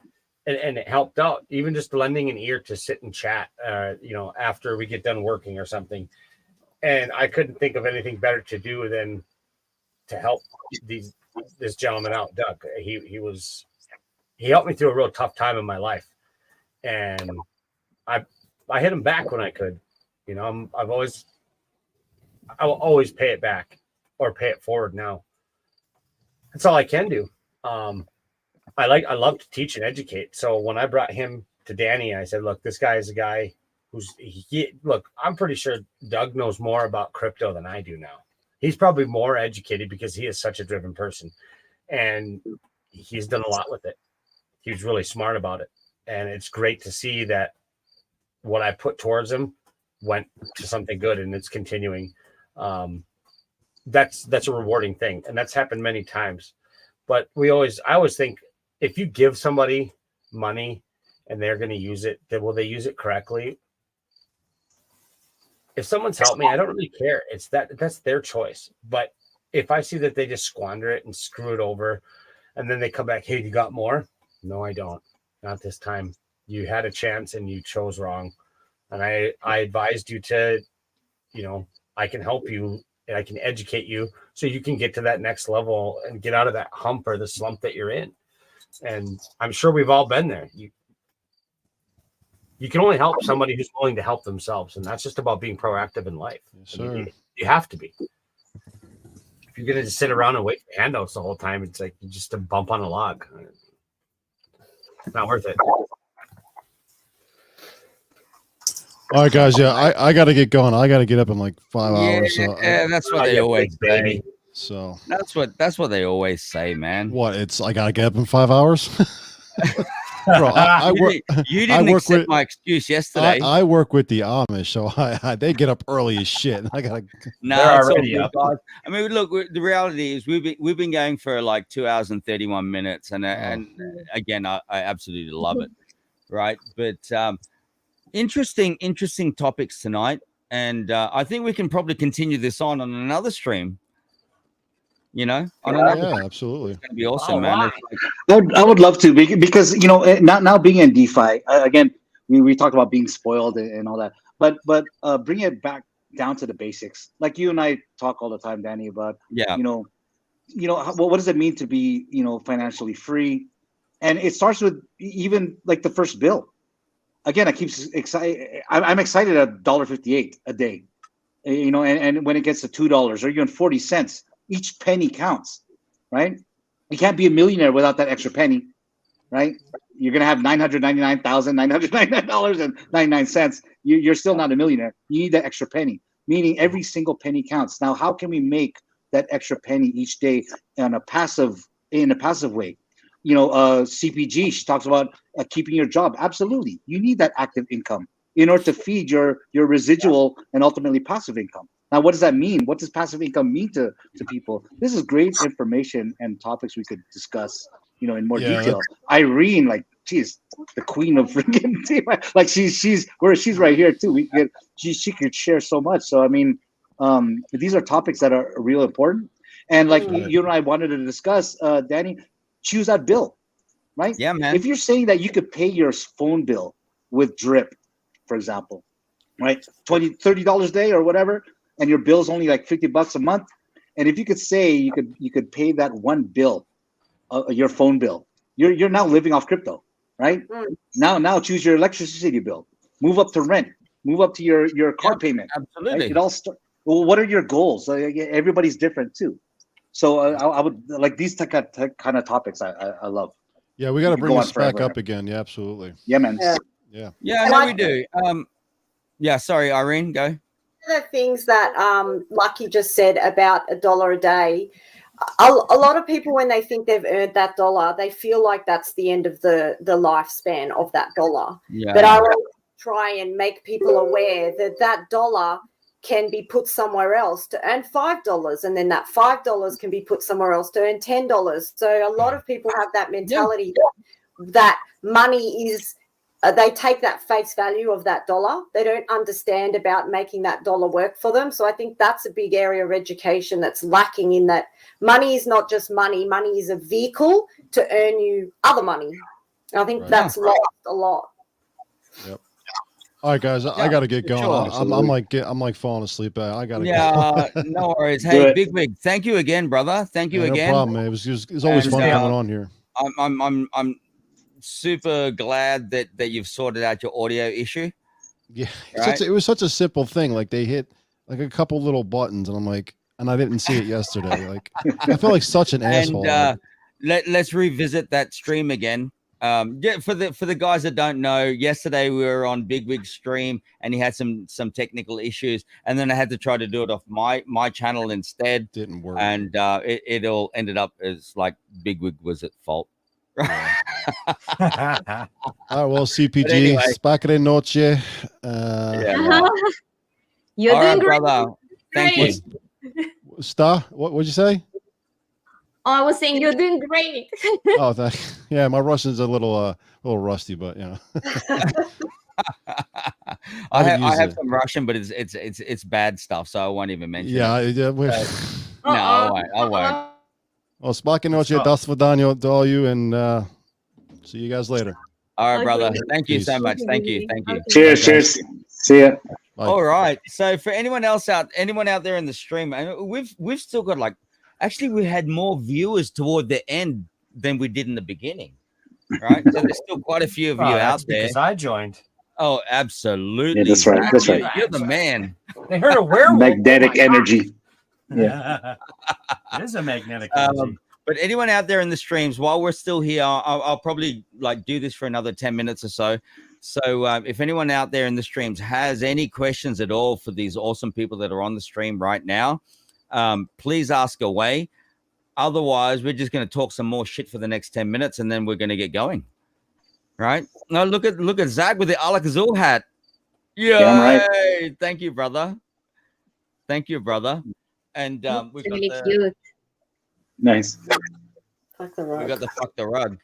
S4: And it helped out, even just lending an ear to sit and chat, after we get done working or something. And I couldn't think of anything better to do than to help this gentleman out, Doug. He helped me through a real tough time in my life. And I hit him back when I could. You know, I will always pay it back or pay it forward now. That's all I can do. I love to teach and educate. So when I brought him to Danny, I said, look, this guy is a guy I'm pretty sure Doug knows more about crypto than I do now. He's probably more educated because he is such a driven person, and he's done a lot with it. He's really smart about it. And it's great to see that what I put towards him went to something good, and it's continuing. That's a rewarding thing, and that's happened many times. But I always think, if you give somebody money and they're going to use it, then will they use it correctly? If someone's helped me, I don't really care. That's their choice. But if I see that they just squander it and screw it over, and then they come back, hey, you got more? No, I don't. Not this time. You had a chance and you chose wrong. And I advised you to, I can help you and I can educate you so you can get to that next level and get out of that hump or the slump that you're in. And I'm sure we've all been there. You can only help somebody who's willing to help themselves. And that's just about being proactive in life.
S6: Yes, sir.
S4: You have to be. If you're going to just sit around and wait for handouts the whole time, it's like just a bump on a log. It's not worth it.
S6: All right, guys. Yeah, I got to get going. I got to get up in like 5 hours. So
S3: that's what they always say.
S6: So
S3: that's what they always say, man.
S6: What? It's I got to get up in 5 hours. Bro, I work.
S3: You didn't accept my excuse yesterday.
S6: I work with the Amish, so they get up early as shit. I gotta.
S3: No, it's already up. I mean, look. The reality is, we've been going for like 2 hours and 31 minutes, and again, I absolutely love it, right? But interesting topics tonight, and I think we can probably continue this on another stream.
S6: Absolutely.
S3: It's gonna be awesome, man.
S2: I would love to, because now being in DeFi again, we talked about being spoiled and all that, but bring it back down to the basics. Like you and I talk all the time, Danny, about what does it mean to be financially free, and it starts with even like the first bill. Again, I keep excited. I'm excited at $1.58 a day, and when it gets to $2 or even 40 cents. Each penny counts, right? You can't be a millionaire without that extra penny, right? You're going to have $999,999.99, you're still not a millionaire. You need that extra penny, meaning every single penny counts. Now, how can we make that extra penny each day in a passive way? CPG, she talks about keeping your job. Absolutely. You need that active income in order to feed your residual and ultimately passive income. Now, what does that mean? What does passive income mean to people? This is great information and topics we could discuss, in more detail. Irene, like, geez, the queen of freaking like she's right here too. She could share so much. So I mean, these are topics that are real important. And like you and I wanted to discuss, Danny, choose that bill, right?
S3: Yeah, man.
S2: If you're saying that you could pay your phone bill with Drip, for example, right, $30 a day or whatever, and your bill's only like $50 a month, and if you could say you could pay that one bill, your phone bill, you're now living off crypto, right? Now choose your electricity bill, move up to rent, move up to your car payment.
S3: Absolutely.
S2: Right? It all well, what are your goals? Everybody's different too. So I would like these kind of topics. I love.
S6: Yeah, we got to bring this back up again. Yeah, absolutely.
S2: Yeah, man.
S6: Yeah.
S3: Yeah, no, we do. Yeah, sorry, Irene, go.
S5: The things that Lucky just said about $1 a day, a lot of people, when they think they've earned that dollar, they feel like that's the end of the lifespan of that dollar.
S3: Yeah.
S5: But I will try and make people aware that dollar can be put somewhere else to earn $5, and then that $5 can be put somewhere else to earn $10. So a lot of people have that mentality that money is. They take that face value of that dollar. They don't understand about making that dollar work for them. So I think that's a big area of education that's lacking, in that money is not just money. Money is a vehicle to earn you other money. And I think that's lost a lot.
S6: Yep. All right, guys, I got to get going.
S3: Sure.
S6: I'm like falling asleep. I got to
S3: go. No worries. Hey, Big Wig, thank you again, brother. Thank you again.
S6: No problem, man. It's always fun coming on here.
S3: I'm super glad that you've sorted out your audio issue.
S6: Yeah, right? It was such a simple thing. Like they hit like a couple little buttons, and I'm like, and I didn't see it yesterday. Like I felt like such an asshole.
S3: Let's revisit that stream again. For the guys that don't know, yesterday we were on Big Wig's stream, and he had some technical issues, and then I had to try to do it off my channel instead.
S6: Didn't work,
S3: and it all ended up as like Big Wig was at fault.
S6: All right, well, CPG, anyway. Spacre noche.
S7: You're
S3: all
S7: doing
S3: right,
S7: great.
S3: brother. Thank you.
S6: Star, what'd you say?
S7: Oh, I was saying you're doing great.
S6: Oh, thanks. Yeah, my Russian's a little rusty, but you know.
S3: I have some Russian, but it's bad stuff, so I won't even mention.
S6: Yeah,
S3: it. No, I won't.
S6: Well, spacke noche, do svidaniya to all you, and see you guys later.
S3: All right, brother. Thank you so much. Thank you.
S2: Cheers. See ya.
S6: Bye.
S3: All right. So for anyone out there in the stream, we've still got actually we had more viewers toward the end than we did in the beginning. Right. So there's still quite a few of you out there.
S4: Because I joined.
S3: Oh, absolutely.
S2: Yeah, that's right. That's right.
S3: You're the man.
S4: They heard a werewolf.
S2: Magnetic energy. Yeah.
S4: It is a magnetic energy.
S3: But anyone out there in the streams, while we're still here, I'll probably do this for another 10 minutes or so. So if anyone out there in the streams has any questions at all for these awesome people that are on the stream right now, please ask away. Otherwise, we're just going to talk some more shit for the next 10 minutes, and then we're going to get going. Right? Now look at Zach with the Alak Azul hat. Yeah, right. Thank you, brother. And we've
S7: really
S3: got
S7: cute.
S2: Nice.
S3: we got the fuck the rug,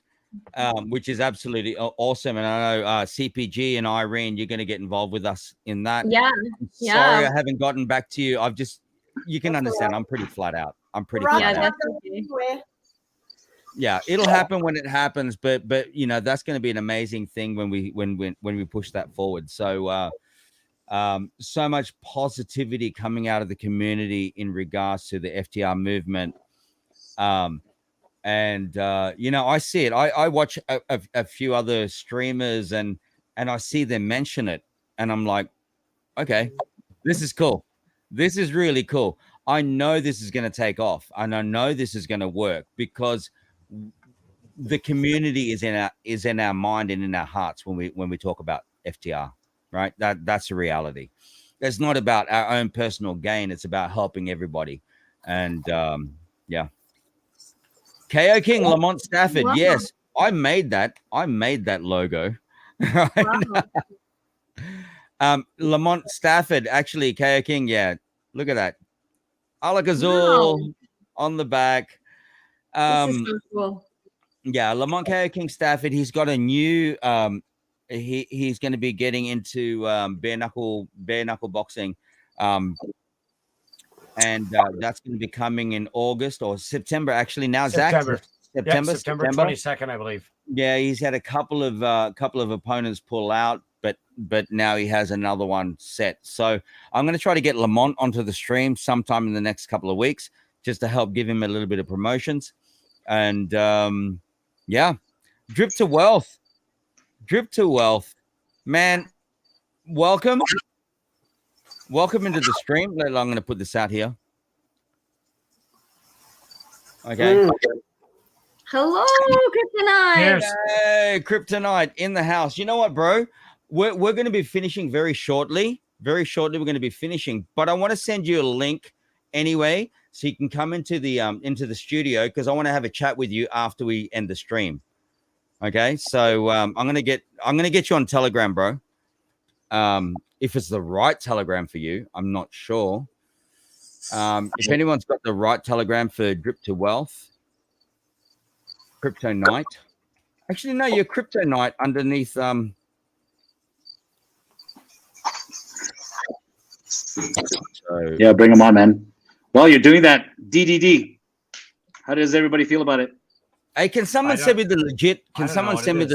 S3: which is absolutely awesome. And I know CPG and Irene, you're going to get involved with us in that.
S7: Yeah.
S3: Sorry, I haven't gotten back to you. You can understand. I'm pretty flat out. Flat out. Yeah, it'll happen when it happens, but you know that's going to be an amazing thing when we push that forward. So so much positivity coming out of the community in regards to the FTR movement. And you know, I see it. I watch a few other streamers and I see them mention it, and I'm like, okay, this is cool. This is really cool. I know this is going to take off, and I know this is going to work because the community is in our mind and in our hearts when we talk about FTR, right? That's the reality. It's not about our own personal gain. It's about helping everybody. And yeah. KO King, Lamont Stafford.
S7: Wow.
S3: Yes, I made that. I made that logo. Right?
S7: Wow.
S3: Lamont Stafford, actually, KO King. Yeah, look at that. Alak Azul
S7: Wow.
S3: on the back.
S7: This is so cool.
S3: Yeah, Lamont KO King Stafford. He's got a new. He's going to be getting into bare knuckle boxing. And that's going to be coming in August or September. Actually, now
S4: September.
S3: Zach, September,
S4: Yep, September 22nd, I believe.
S3: Yeah, he's had a couple of opponents pull out, but now he has another one set. So I'm going to try to get Lamont onto the stream sometime in the next couple of weeks, just to help give him a little bit of promotions. And yeah, drip to wealth, man. Welcome into the stream. I'm going to put this out here. Okay.
S7: Hello, Kryptonite.
S4: Cheers.
S3: Hey, Kryptonite in the house. You know what, bro? We're going to be finishing very shortly. Very shortly, we're going to be finishing. But I want to send you a link anyway, so you can come into the studio, because I want to have a chat with you after we end the stream. Okay, so I'm gonna get you on Telegram, bro. If it's the right Telegram for you, I'm not sure. If anyone's got the right Telegram for Drip to Wealth, Crypto Knight. Actually, no, you're Crypto Knight underneath. So,
S2: Yeah, bring them on, man. While you're doing that, DDD, how does everybody feel about it?
S3: Hey, can someone send me the legit?
S4: I don't know what it is.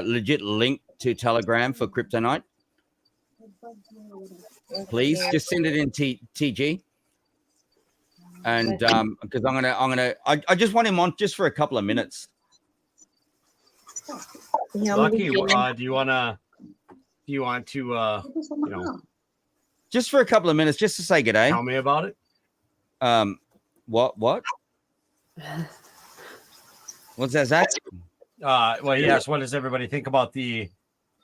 S3: Legit link to Telegram for Crypto Knight? Please, just send it in TG. And because I just want him on just for a couple of minutes.
S7: Yeah,
S4: Lucky, do you want to
S3: just for a couple of minutes, just to say good day.
S4: tell me about it?
S3: What? What's that, Zach?
S4: Well, yes. What does everybody think about the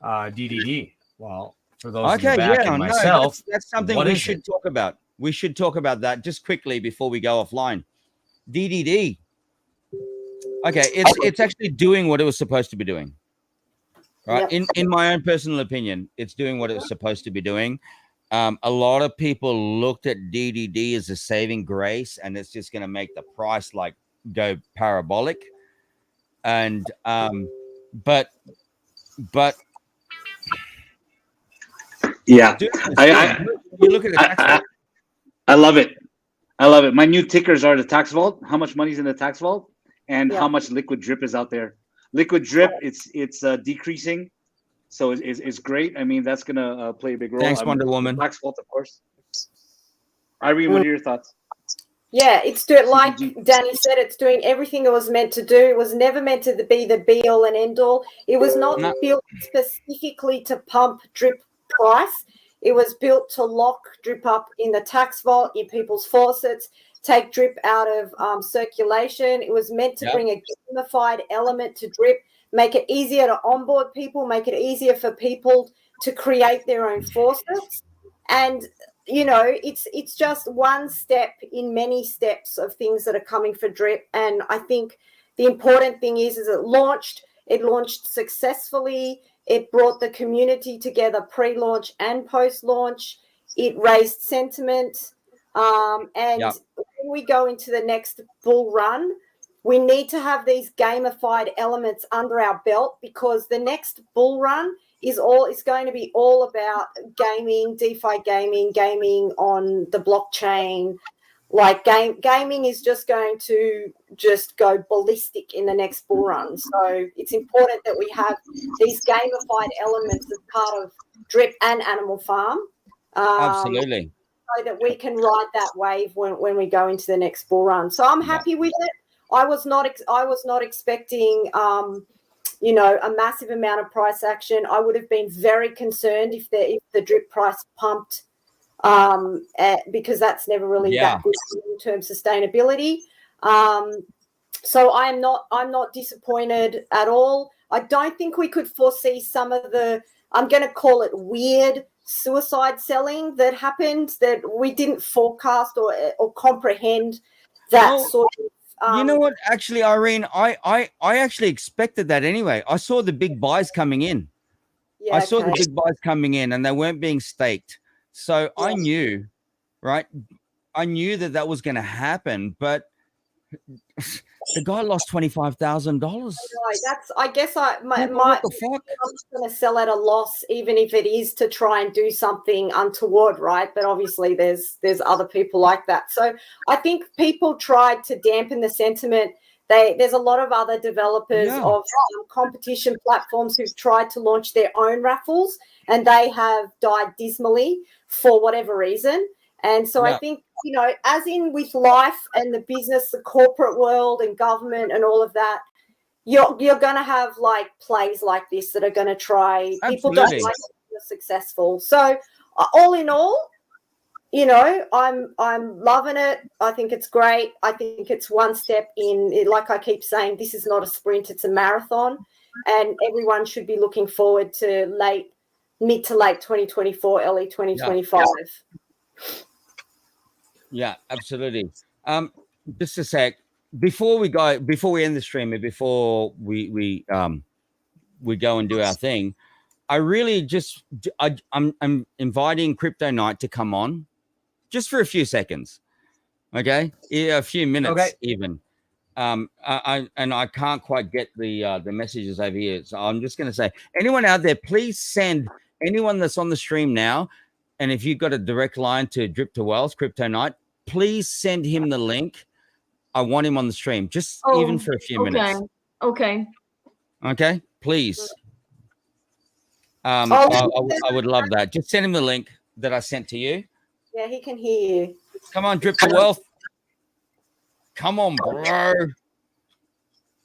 S4: DDD? Well, for those in the back and myself,
S3: that's something we should talk about. We should talk about that just quickly before we go offline. DDD. Okay, it's actually doing what it was supposed to be doing. Right?
S5: Yep.
S3: In my own personal opinion, it's doing what it was supposed to be doing. A lot of people looked at DDD as a saving grace, and it's just going to make the price like go parabolic. And but
S2: yeah,
S3: dude, you look at the tax vault.
S2: I love it. I love it. My new tickers are the tax vault. How much money's in the tax vault, and how much liquid drip is out there. Liquid drip, it's decreasing, so it's great. I mean, that's gonna play a big role.
S3: Thanks, Wonder Woman.
S2: Tax vault, of course. Irene, what are your thoughts?
S5: Yeah, it's doing, like Danny said, it's doing everything it was meant to do. It was never meant to be the be all and end all. It was not built specifically to pump drip price. It was built to lock drip up in the tax vault, in people's faucets, take drip out of circulation. It was meant to bring a gamified element to drip, make it easier to onboard people, make it easier for people to create their own faucets. And you know, it's just one step in many steps of things that are coming for drip. And I think the important thing is it launched successfully. It brought the community together pre-launch and post-launch. It raised sentiment. And when we go into the next bull run, we need to have these gamified elements under our belt, because the next bull run is going to be all about gaming, DeFi gaming on the blockchain. Like gaming is just going to go ballistic in the next bull run. So it's important that we have these gamified elements as part of drip and Animal Farm.
S3: Absolutely.
S5: So that we can ride that wave when we go into the next bull run. So I'm happy with it. I was not expecting a massive amount of price action. I would have been very concerned if the drip price pumped, because that's never really that good in terms of sustainability. So I'm not disappointed at all. I don't think we could foresee some of the I'm going to call it weird suicide selling that happened that we didn't forecast or comprehend that sort of.
S3: You know what? Actually, Irene, I actually expected that anyway. I saw the big buys coming in.
S5: Yeah,
S3: I saw the big buys coming in, and they weren't being staked. So I knew, right? I knew that was going to happen, but the guy lost $25,000.
S5: I guess
S3: what the fuck?
S5: I'm going to sell at a loss, even if it is to try and do something untoward, right? But obviously, there's other people like that. So I think people tried to dampen the sentiment. There's a lot of other developers of competition platforms who've tried to launch their own raffles, and they have died dismally for whatever reason. And so I think, you know, as in with life and the business, the corporate world and government and all of that, you're going to have like plays like this that are going to try.
S3: Absolutely.
S5: People don't like it when you're successful. So all in all, you know, I'm loving it. I think it's great. I think it's one step in. Like I keep saying, this is not a sprint; it's a marathon, and everyone should be looking forward to mid to late 2024, early 2025.
S3: Yeah, absolutely. Just a sec before we end the stream and before we go and do our thing. I really I'm inviting Crypto Night to come on just for a few seconds. Okay. Yeah, a few minutes even. I can't quite get the messages over here. So I'm just going to say, anyone out there, please send anyone that's on the stream now. And if you've got a direct line to Drip to Wealth, Crypto Night, please send him the link. I want him on the stream, just even for a few minutes.
S7: Okay.
S3: Please. I would love that. Just send him the link that I sent to you.
S5: Yeah, he can hear you.
S3: Come on, Drip to Wealth. Come on, bro.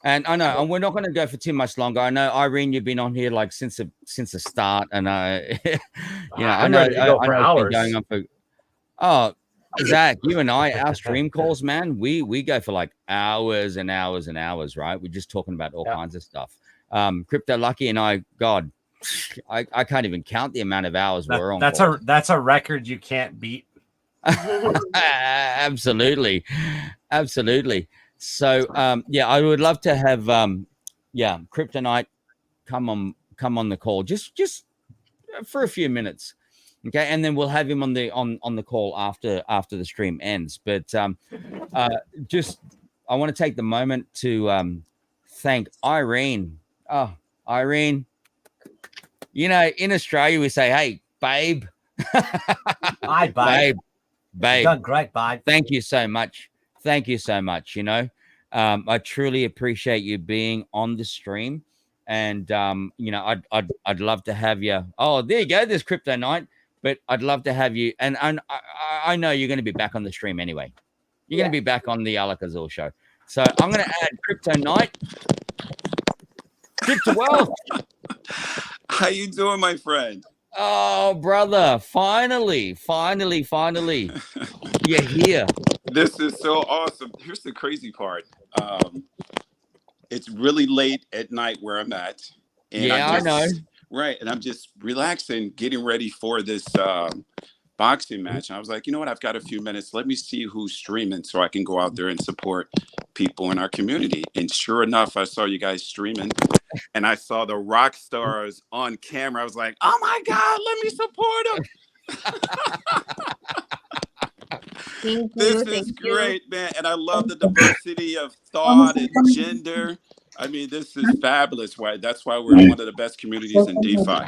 S3: And I know, and we're not going to go for too much longer. I know, Irene, you've been on here like since the start, and I know going on for. Oh, Zach, you and I, our stream calls, man, we go for like hours and hours and hours, right? We're just talking about all kinds of stuff. Crypto Lucky and I, God, I can't even count the amount of hours we're on.
S4: That's a record you can't beat.
S3: Absolutely. So I would love to have Kryptonite come on the call just for a few minutes. Okay, and then we'll have him on the call after the stream ends. But just I want to take the moment to thank Irene. Oh, Irene. You know, in Australia we say, "Hey, babe."
S4: Hi, babe.
S3: Babe.
S4: You've done great, babe.
S3: Thank you so much. You know, I truly appreciate you being on the stream, and you know, I'd love to have you. Oh, there you go. There's Crypto Night, but I'd love to have you. And I know you're going to be back on the stream anyway. You're going to be back on the Alak Azul show. So I'm going to add Crypto Night. Crypto Wealth.
S8: How you doing, my friend?
S3: Oh, brother! Finally, you're here.
S8: This is so awesome. Here's the crazy part. It's really late at night where I'm at. And
S3: I know.
S8: Right, and I'm just relaxing, getting ready for this boxing match. And I was like, you know what? I've got a few minutes. Let me see who's streaming so I can go out there and support people in our community. And sure enough, I saw you guys streaming. And I saw the rock stars on camera. I was like, oh my God, let me support them. This is great, man. And I love the diversity of thought and gender. I mean, this is fabulous. That's why we're one of the best communities in DeFi.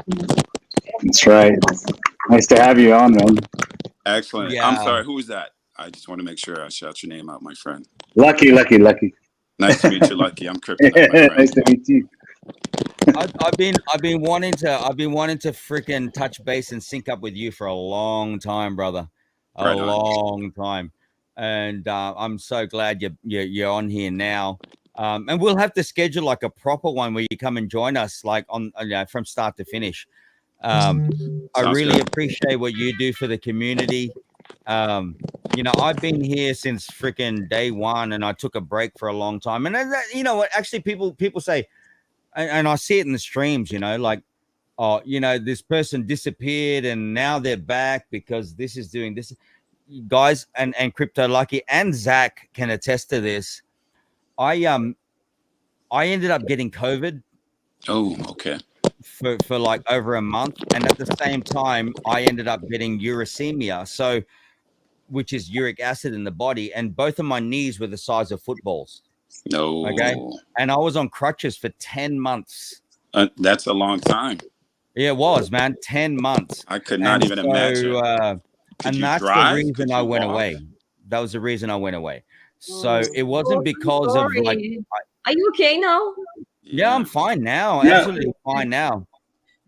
S9: That's right. Nice to have you on, man.
S8: Excellent. Yeah. I'm sorry, who was that? I just want to make sure I shout your name out, my friend.
S9: Lucky.
S8: Nice to meet you, Lucky. I'm Kryptonite.
S9: Nice to meet you.
S3: I've been wanting to freaking touch base and sync up with you for a long time, brother. Long time, and I'm so glad you're on here now. And we'll have to schedule like a proper one where you come and join us, like on from start to finish. I really appreciate what you do for the community. You know, I've been here since freaking day one, and I took a break for a long time. And you know what? Actually, people say. And I see it in the streams, you know, like oh, this person disappeared and now they're back because this is doing this. Guys, and Crypto Lucky and Zach can attest to this. I ended up getting COVID.
S8: Oh, okay.
S3: For like over a month, and at the same time I ended up getting uricemia, so which is uric acid in the body, and both of my knees were the size of footballs.
S8: No.
S3: Okay. And I was on crutches for 10 months.
S8: That's a long time.
S3: Yeah, it was, man. 10 months.
S8: I could not even imagine.
S3: And that's the reason I went away. That was the reason I went away. So it wasn't because of like.
S7: Are you okay now?
S3: Yeah, I'm fine now.
S9: Yeah.
S3: Absolutely fine now.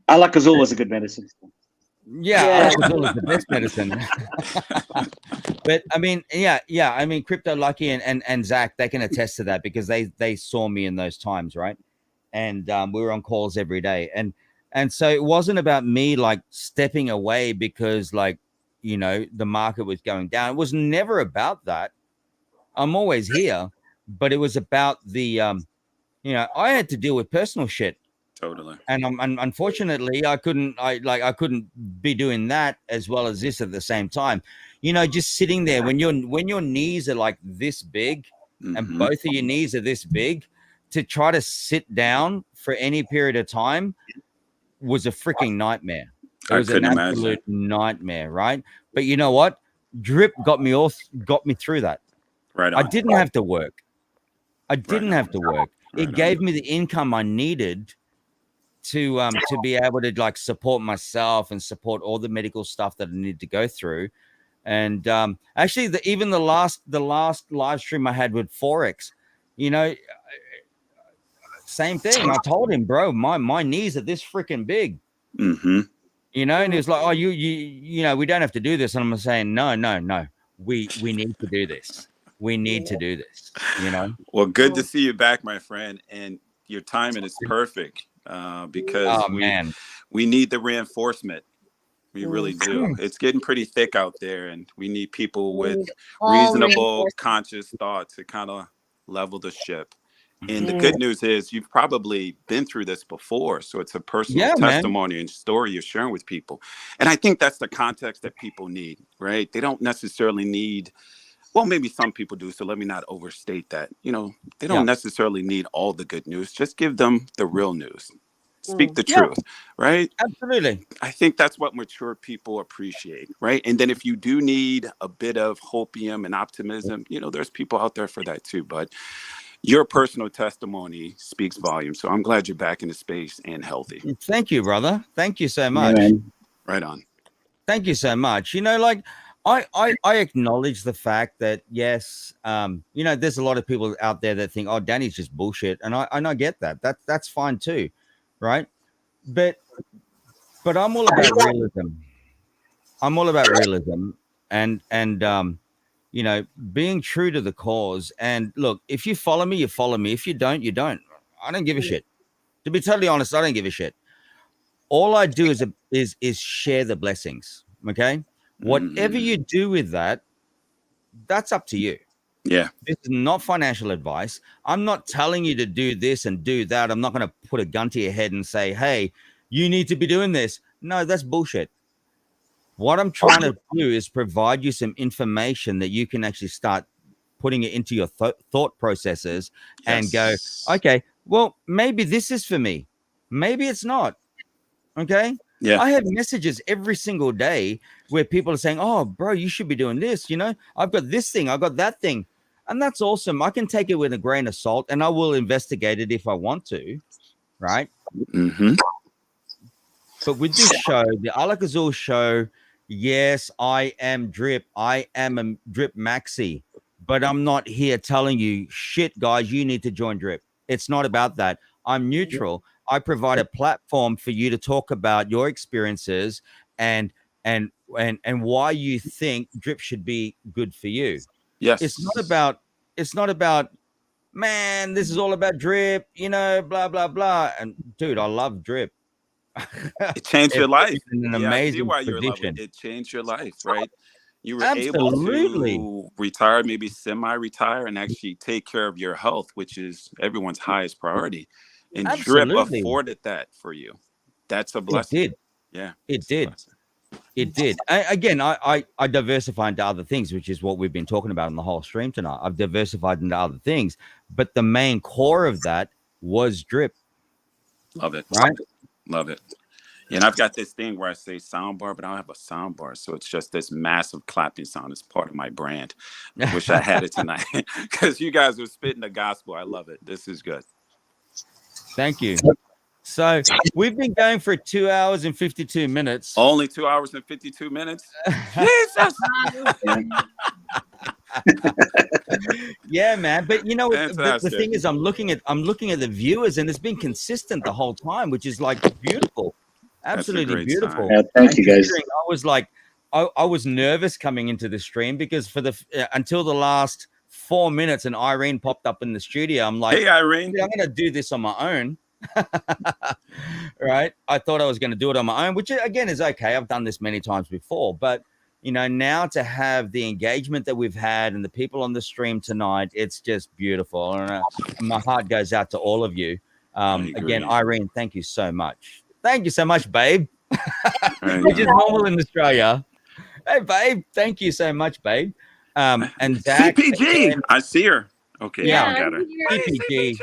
S9: Alak Azul was a good medicine.
S3: Yeah, Alak Azul is the best medicine. But I mean, yeah. I mean, Crypto Lucky and Zach, they can attest to that because they saw me in those times, right? And we were on calls every day, and so it wasn't about me like stepping away because like the market was going down. It was never about that. I'm always here, but it was about the I had to deal with personal shit.
S8: Totally.
S3: And unfortunately, I couldn't be doing that as well as this at the same time. Just sitting there when your knees are like this big, and both of your knees are this big, to try to sit down for any period of time was a freaking nightmare. It was an absolute nightmare, right? But you know what? Drip got me through that.
S8: Right on.
S3: I didn't have to work. It gave me the income I needed to be able to like support myself and support all the medical stuff that I need to go through. And actually, even the last live stream I had with Forex, same thing. I told him, bro, my knees are this freaking big. And he was like, oh, you we don't have to do this. And I'm saying, no, we need to do this. We need to do this.
S8: Well, good to see you back, my friend, and your timing is perfect. Because we need the reinforcement. We really do. It's getting pretty thick out there, and we need people with reasonable, conscious thought to kind of level the ship. And the good news is you've probably been through this before, so it's a personal testimony and story you're sharing with people. And I think that's the context that people need, right? They don't necessarily need. Well, maybe some people do, so let me not overstate that. They don't necessarily need all the good news. Just give them the real news. Speak the truth, right?
S3: Absolutely.
S8: I think that's what mature people appreciate, right? And then if you do need a bit of hopium and optimism, there's people out there for that too. But your personal testimony speaks volumes. So I'm glad you're back in the space and healthy.
S3: Thank you, brother. Thank you so much.
S9: Yeah,
S8: right on.
S3: Thank you so much. I acknowledge the fact that yes, there's a lot of people out there that think, oh, Danny's just bullshit, and I get that. That's fine too, right? But I'm all about realism. I'm all about realism, and being true to the cause. And look, if you follow me, you follow me. If you don't, you don't. I don't give a shit. To be totally honest, I don't give a shit. All I do is share the blessings. Okay. Whatever you do with that, that's up to you.
S8: Yeah.
S3: This is not financial advice. I'm not telling you to do this and do that. I'm not going to put a gun to your head and say, hey, you need to be doing this. No, that's bullshit. What I'm trying to do is provide you some information that you can actually start putting it into your thought processes and go, okay, well, maybe this is for me. Maybe it's not. Okay.
S8: Yeah.
S3: I have messages every single day where people are saying, oh, bro, you should be doing this. I've got this thing. I've got that thing. And that's awesome. I can take it with a grain of salt and I will investigate it if I want to. Right. But with this show, the Alak Azul show, yes, I am Drip. I am a Drip Maxi. But I'm not here telling you, shit, guys, you need to join Drip. It's not about that. I'm neutral. I provide a platform for you to talk about your experiences and why you think Drip should be good for you.
S8: Yes.
S3: It's not about, man, this is all about Drip, blah, blah, blah. And dude, I love Drip.
S8: It changed your life.
S3: An amazing
S8: I see why you're loving it. It changed your life, right? You were able to retire, maybe semi-retire, and actually take care of your health, which is everyone's highest priority. And Drip afforded that for you. That's a blessing.
S3: It did.
S8: Yeah,
S3: It did. It did. I diversified into other things, which is what we've been talking about in the whole stream tonight. I've diversified into other things, but the main core of that was drip.
S8: Love it.
S3: Right?
S8: Love it. And I've got this thing where I say sound bar, but I don't have a sound bar. So it's just this massive clapping sound. It's part of my brand. I wish I had it tonight because you guys are spitting the gospel. I love it. This is good.
S3: Thank you. So we've been going for 2 hours and 52 minutes.
S8: Only 2 hours and 52 minutes? Jesus!
S3: Yeah, man. But you know, the thing is, I'm looking at the viewers, and it's been consistent the whole time, which is like beautiful. Absolutely beautiful.
S9: Yeah, thank you, guys.
S3: I was like, I was nervous coming into the stream because for until the last 4 minutes, and Irene popped up in the studio. I'm like,
S8: hey, Irene,
S3: I'm going to do this on my own. Right? I thought I was going to do it on my own, which again is okay. I've done this many times before, but you know, now to have the engagement that we've had and the people on the stream tonight, it's just beautiful. And my heart goes out to all of you. Again, Irene, thank you so much. Thank you so much, babe. Which is normal in Australia. Hey, babe, thank you so much, babe. And Zach,
S8: CPG, I see her. Okay,
S3: yeah,
S8: I got her.
S3: CPG.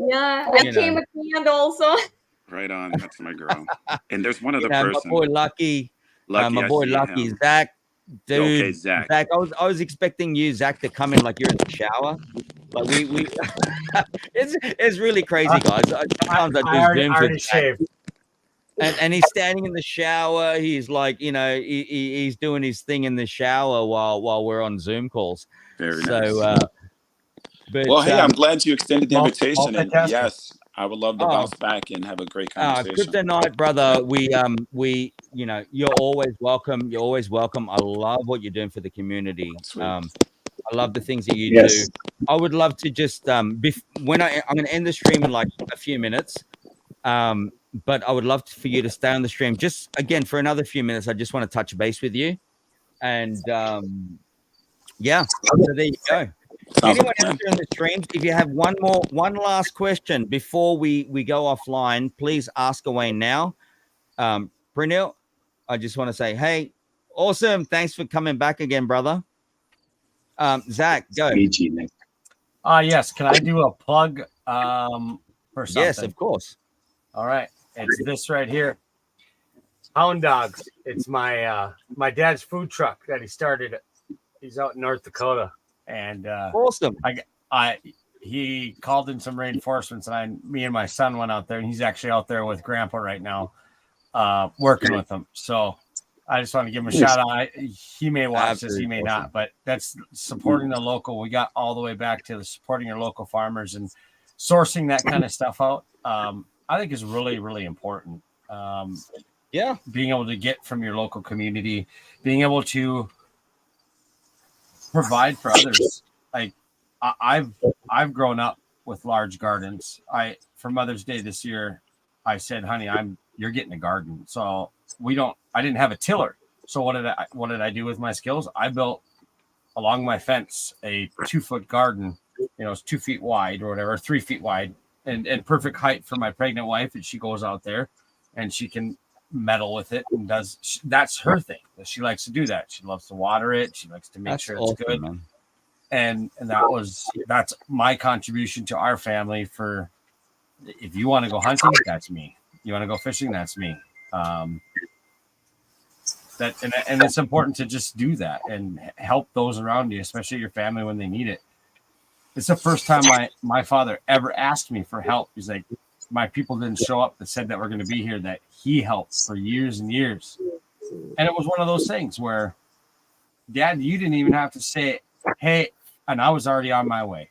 S7: Yeah, I came at the end also.
S8: Right on, that's my girl. And there's one other person.
S3: My boy Lucky, my boy Lucky, Zach. Dude,
S8: okay, Zach.
S3: I was expecting you, Zach, to come in like you're in the shower. Like we it's really crazy, guys. Sometimes I do Zooms with Zach, and he's standing in the shower. He's like, you know, he's doing his thing in the shower while we're on Zoom calls.
S8: Very nice.
S3: But,
S8: well, hey, I'm glad you extended the invitation, and
S4: fantastic.
S8: Yes, I would love to bounce back and have a great conversation.
S3: Good night, brother. We, you know, you're always welcome. You're always welcome. I love what you're doing for the community. I love the things that you do. I would love to just, I'm going to end the stream in like a few minutes. But I would love for you to stay on the stream just again for another few minutes. I just want to touch base with you, and yeah, so there you go. Anyone else in the streams, if you have one last question before we go offline, please ask away now. Pranil, I just want to say, hey, awesome. Thanks for coming back again, brother. Zach, go.
S4: Yes. Can I do a plug for something?
S3: Yes, of course.
S4: All right. It's this right here. Hound Dogs. It's my my dad's food truck that he started. He's out in North Dakota. And
S3: awesome.
S4: He called in some reinforcements, and me and my son went out there, and he's actually out there with Grandpa right now, working with them. So I just want to give him a shout out. He may watch this, he may not, but that's supporting the local. We got all the way back to the supporting your local farmers and sourcing that kind of stuff out. I think is really, really important. Being able to get from your local community, being able to provide for others. Like I've grown up with large gardens. For Mother's Day this year, I said, honey, you're getting a garden. So I didn't have a tiller. So what did I do with my skills? I built along my fence a 2-foot garden, you know, it's 2 feet wide or whatever, 3 feet wide and perfect height for my pregnant wife. And she goes out there and she can meddle with it and that's her thing. She likes to do that. She loves to water it. She likes to make sure it's good. Man. And that's my contribution to our family. For if you want to go hunting, that's me. You want to go fishing, that's me. And it's important to just do that and help those around you, especially your family when they need it. It's the first time my father ever asked me for help. He's like, my people didn't show up that said that we're going to be here, that he helped for years and years. And it was one of those things where, Dad, you didn't even have to say, hey, and I was already on my way.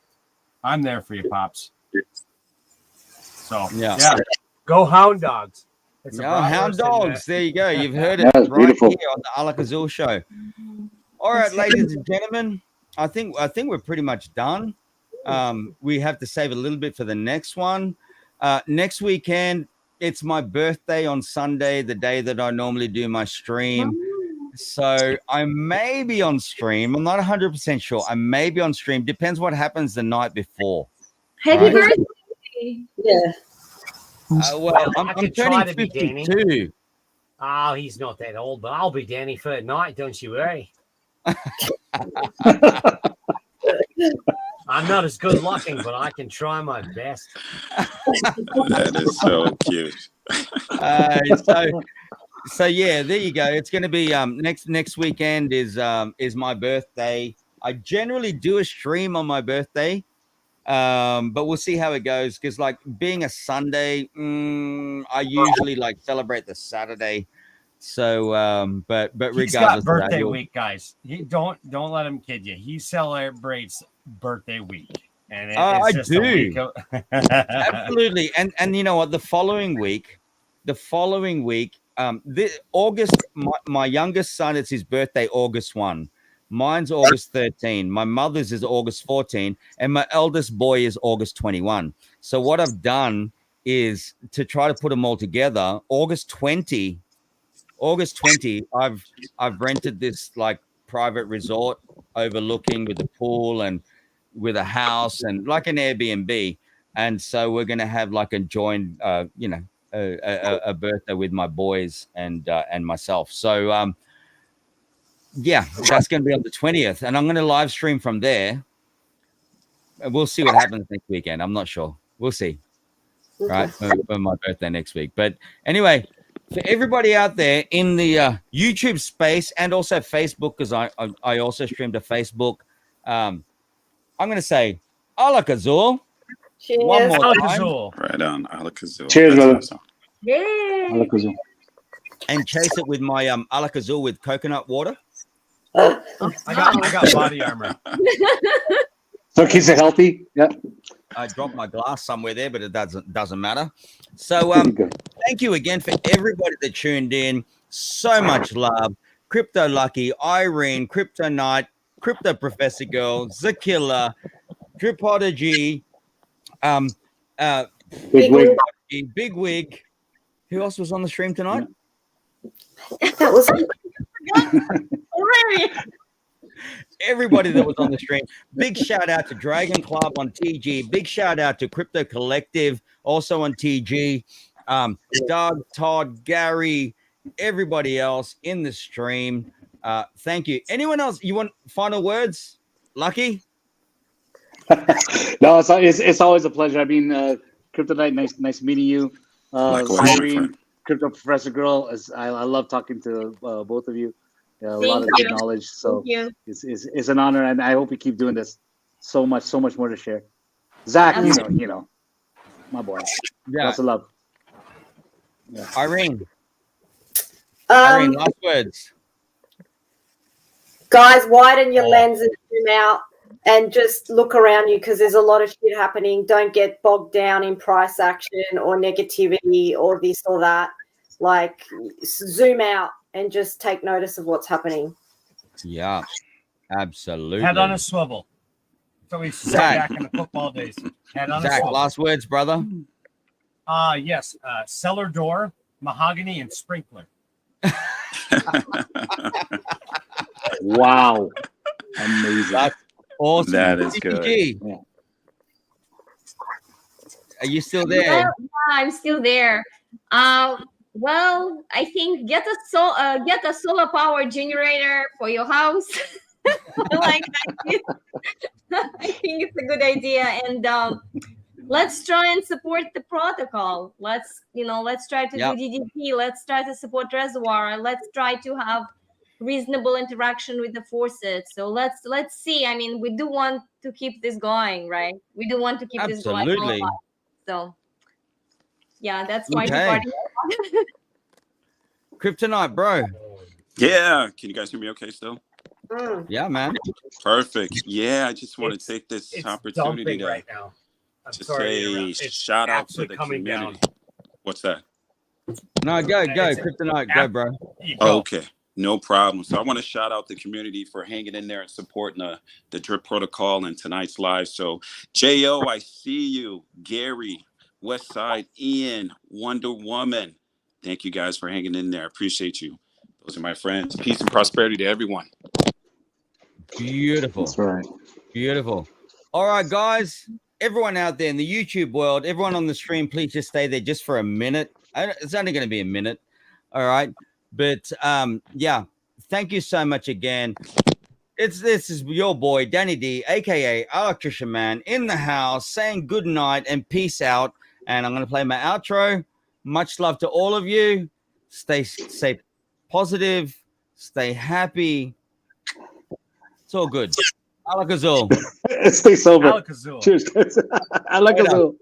S4: I'm there for you, Pops. So, yeah. Go Hound Dogs.
S3: Hound Dogs. There you go. You've heard it right beautiful. Here on the Alak Azul show. All right, ladies and gentlemen, I think we're pretty much done. We have to save a little bit for the next one. Next weekend, it's my birthday on Sunday, the day that I normally do my stream. So I may be on stream. I'm not 100% sure. I may be on stream. Depends what happens the night before.
S7: Happy birthday. Yeah.
S3: Well,
S4: I
S3: I'm
S4: could
S3: turning
S4: try to be Danny.
S3: 52.
S4: Oh, he's not that old, but I'll be Danny for the night. Don't you worry. I'm not as good looking, but I can try my best.
S8: That is so cute.
S3: So yeah, there you go. It's going to be next weekend is my birthday. I generally do a stream on my birthday, but we'll see how it goes. Because like being a Sunday, I usually like celebrate the Saturday. So, but regardless,
S4: He's got
S3: of
S4: birthday
S3: that,
S4: week, guys. Don't let him kid you. He celebrates birthday week, and
S3: I
S4: it's just a week
S3: do.
S4: of
S3: Absolutely. And you know what? The following week, August, my youngest son, it's his birthday, August 1. Mine's August 13. My mother's is August 14, and my eldest boy is August 21. So what I've done is to try to put them all together. August 20, I've rented this like private resort overlooking with a pool and with a house and like an Airbnb. And so we're gonna have like a joint, a birthday with my boys and myself. So yeah, that's gonna be on the 20th, and I'm gonna live stream from there. We'll see what happens next weekend. I'm not sure. We'll see. Right for my birthday next week. But anyway, for everybody out there in the YouTube space and also Facebook, because I also stream to Facebook. I'm gonna say Alak Azul. One more
S4: Alak
S3: time.
S4: Azul.
S8: Right on, Alak Azul.
S9: Cheers,
S8: That's
S9: brother.
S8: awesome.
S7: Yay!
S9: Alak Azul.
S3: And chase it with my Alak Azul with coconut water.
S4: I got body armor.
S9: So keeps it healthy. Yeah.
S3: I dropped my glass somewhere there, but it doesn't matter. So
S9: Good.
S3: thank you again for everybody that tuned in. So much love. Crypto Lucky, Irene, Crypto Knight, Crypto Professor Girl, Zakilla, Tripodigy,
S9: Big wig.
S3: Big Wig. Who else was on the stream tonight?
S5: That was
S3: Everybody that was on the stream. Big shout out to Dragon Club on TG. Big shout out to Crypto Collective, also on TG. Doug, Todd, Gary, everybody else in the stream. Thank you. Anyone else? You want final words? Lucky?
S9: No, it's always a pleasure. I mean, Kryptonite, nice meeting you.
S8: Likewise, my
S9: Irene,
S8: friend.
S9: Crypto Professor Girl. I love talking to both of you. A lot
S7: Thank
S9: of good
S7: you.
S9: knowledge. So
S7: Thank you.
S9: it's an honor, and I hope we keep doing this. So much more to share. Zach, you know, my boy.
S3: Yeah.
S9: Lots of love.
S3: Yeah. Irene, last words.
S5: Guys, widen your lens and zoom out and just look around you because there's a lot of shit happening. Don't get bogged down in price action or negativity or this or that. Like, zoom out and just take notice of what's happening.
S3: Yeah, absolutely.
S4: Head on a swivel. So we say back in the football days. Head on a
S3: Zach,
S4: swivel.
S3: last words, brother.
S4: Yes. Cellar door, mahogany, and sprinkler.
S9: Wow, amazing.
S3: That's awesome.
S8: That is good.
S3: CPG.
S9: Yeah.
S3: Are you still there?
S7: Yeah, I'm still there. Well, I think get a solar power generator for your house. I think it's a good idea, and let's try and support the protocol. Let's try to do DDP. Let's try to support reservoir. Let's try to have reasonable interaction with the forces. So let's see. I mean, we do want to keep this going, right? We do want to keep this going.
S3: Absolutely.
S7: So yeah, that's my
S3: Okay.
S7: party.
S3: Kryptonite, bro.
S8: Yeah. Can you guys hear me okay still?
S3: Yeah, man.
S8: Perfect. Yeah, I just want to take this
S4: It's
S8: opportunity
S4: dumping
S8: to
S4: right now. I'm
S8: to
S4: sorry to
S8: say
S4: interrupt. It's
S8: shout out to
S4: absolutely
S8: the
S4: coming
S8: community.
S4: down.
S8: What's that?
S3: No, go.
S4: It's-
S3: Kryptonite, go, bro.
S4: You go.
S8: Okay, no problem. So I want to shout out the community for hanging in there and supporting the drip protocol and tonight's live. So Jo, I see you. Gary, Westside, Ian, Wonder Woman. Thank you guys for hanging in there. Appreciate you. Those are my friends. Peace and prosperity to everyone.
S3: Beautiful.
S9: That's right.
S3: Beautiful. All right, guys. everyone out there in the YouTube world, everyone on the stream, please just stay there just for a minute. It's only going to be a minute. All right. But yeah, thank you so much again. This is your boy, Danny D, aka Electrician Man, in the house, saying good night and peace out. And I'm going to play my outro. Much love to all of you. Stay positive. Stay happy. It's all good. Alak Azul.
S2: Stay sober.
S4: Alak Azul.
S2: Cheers, guys. Alak Azul.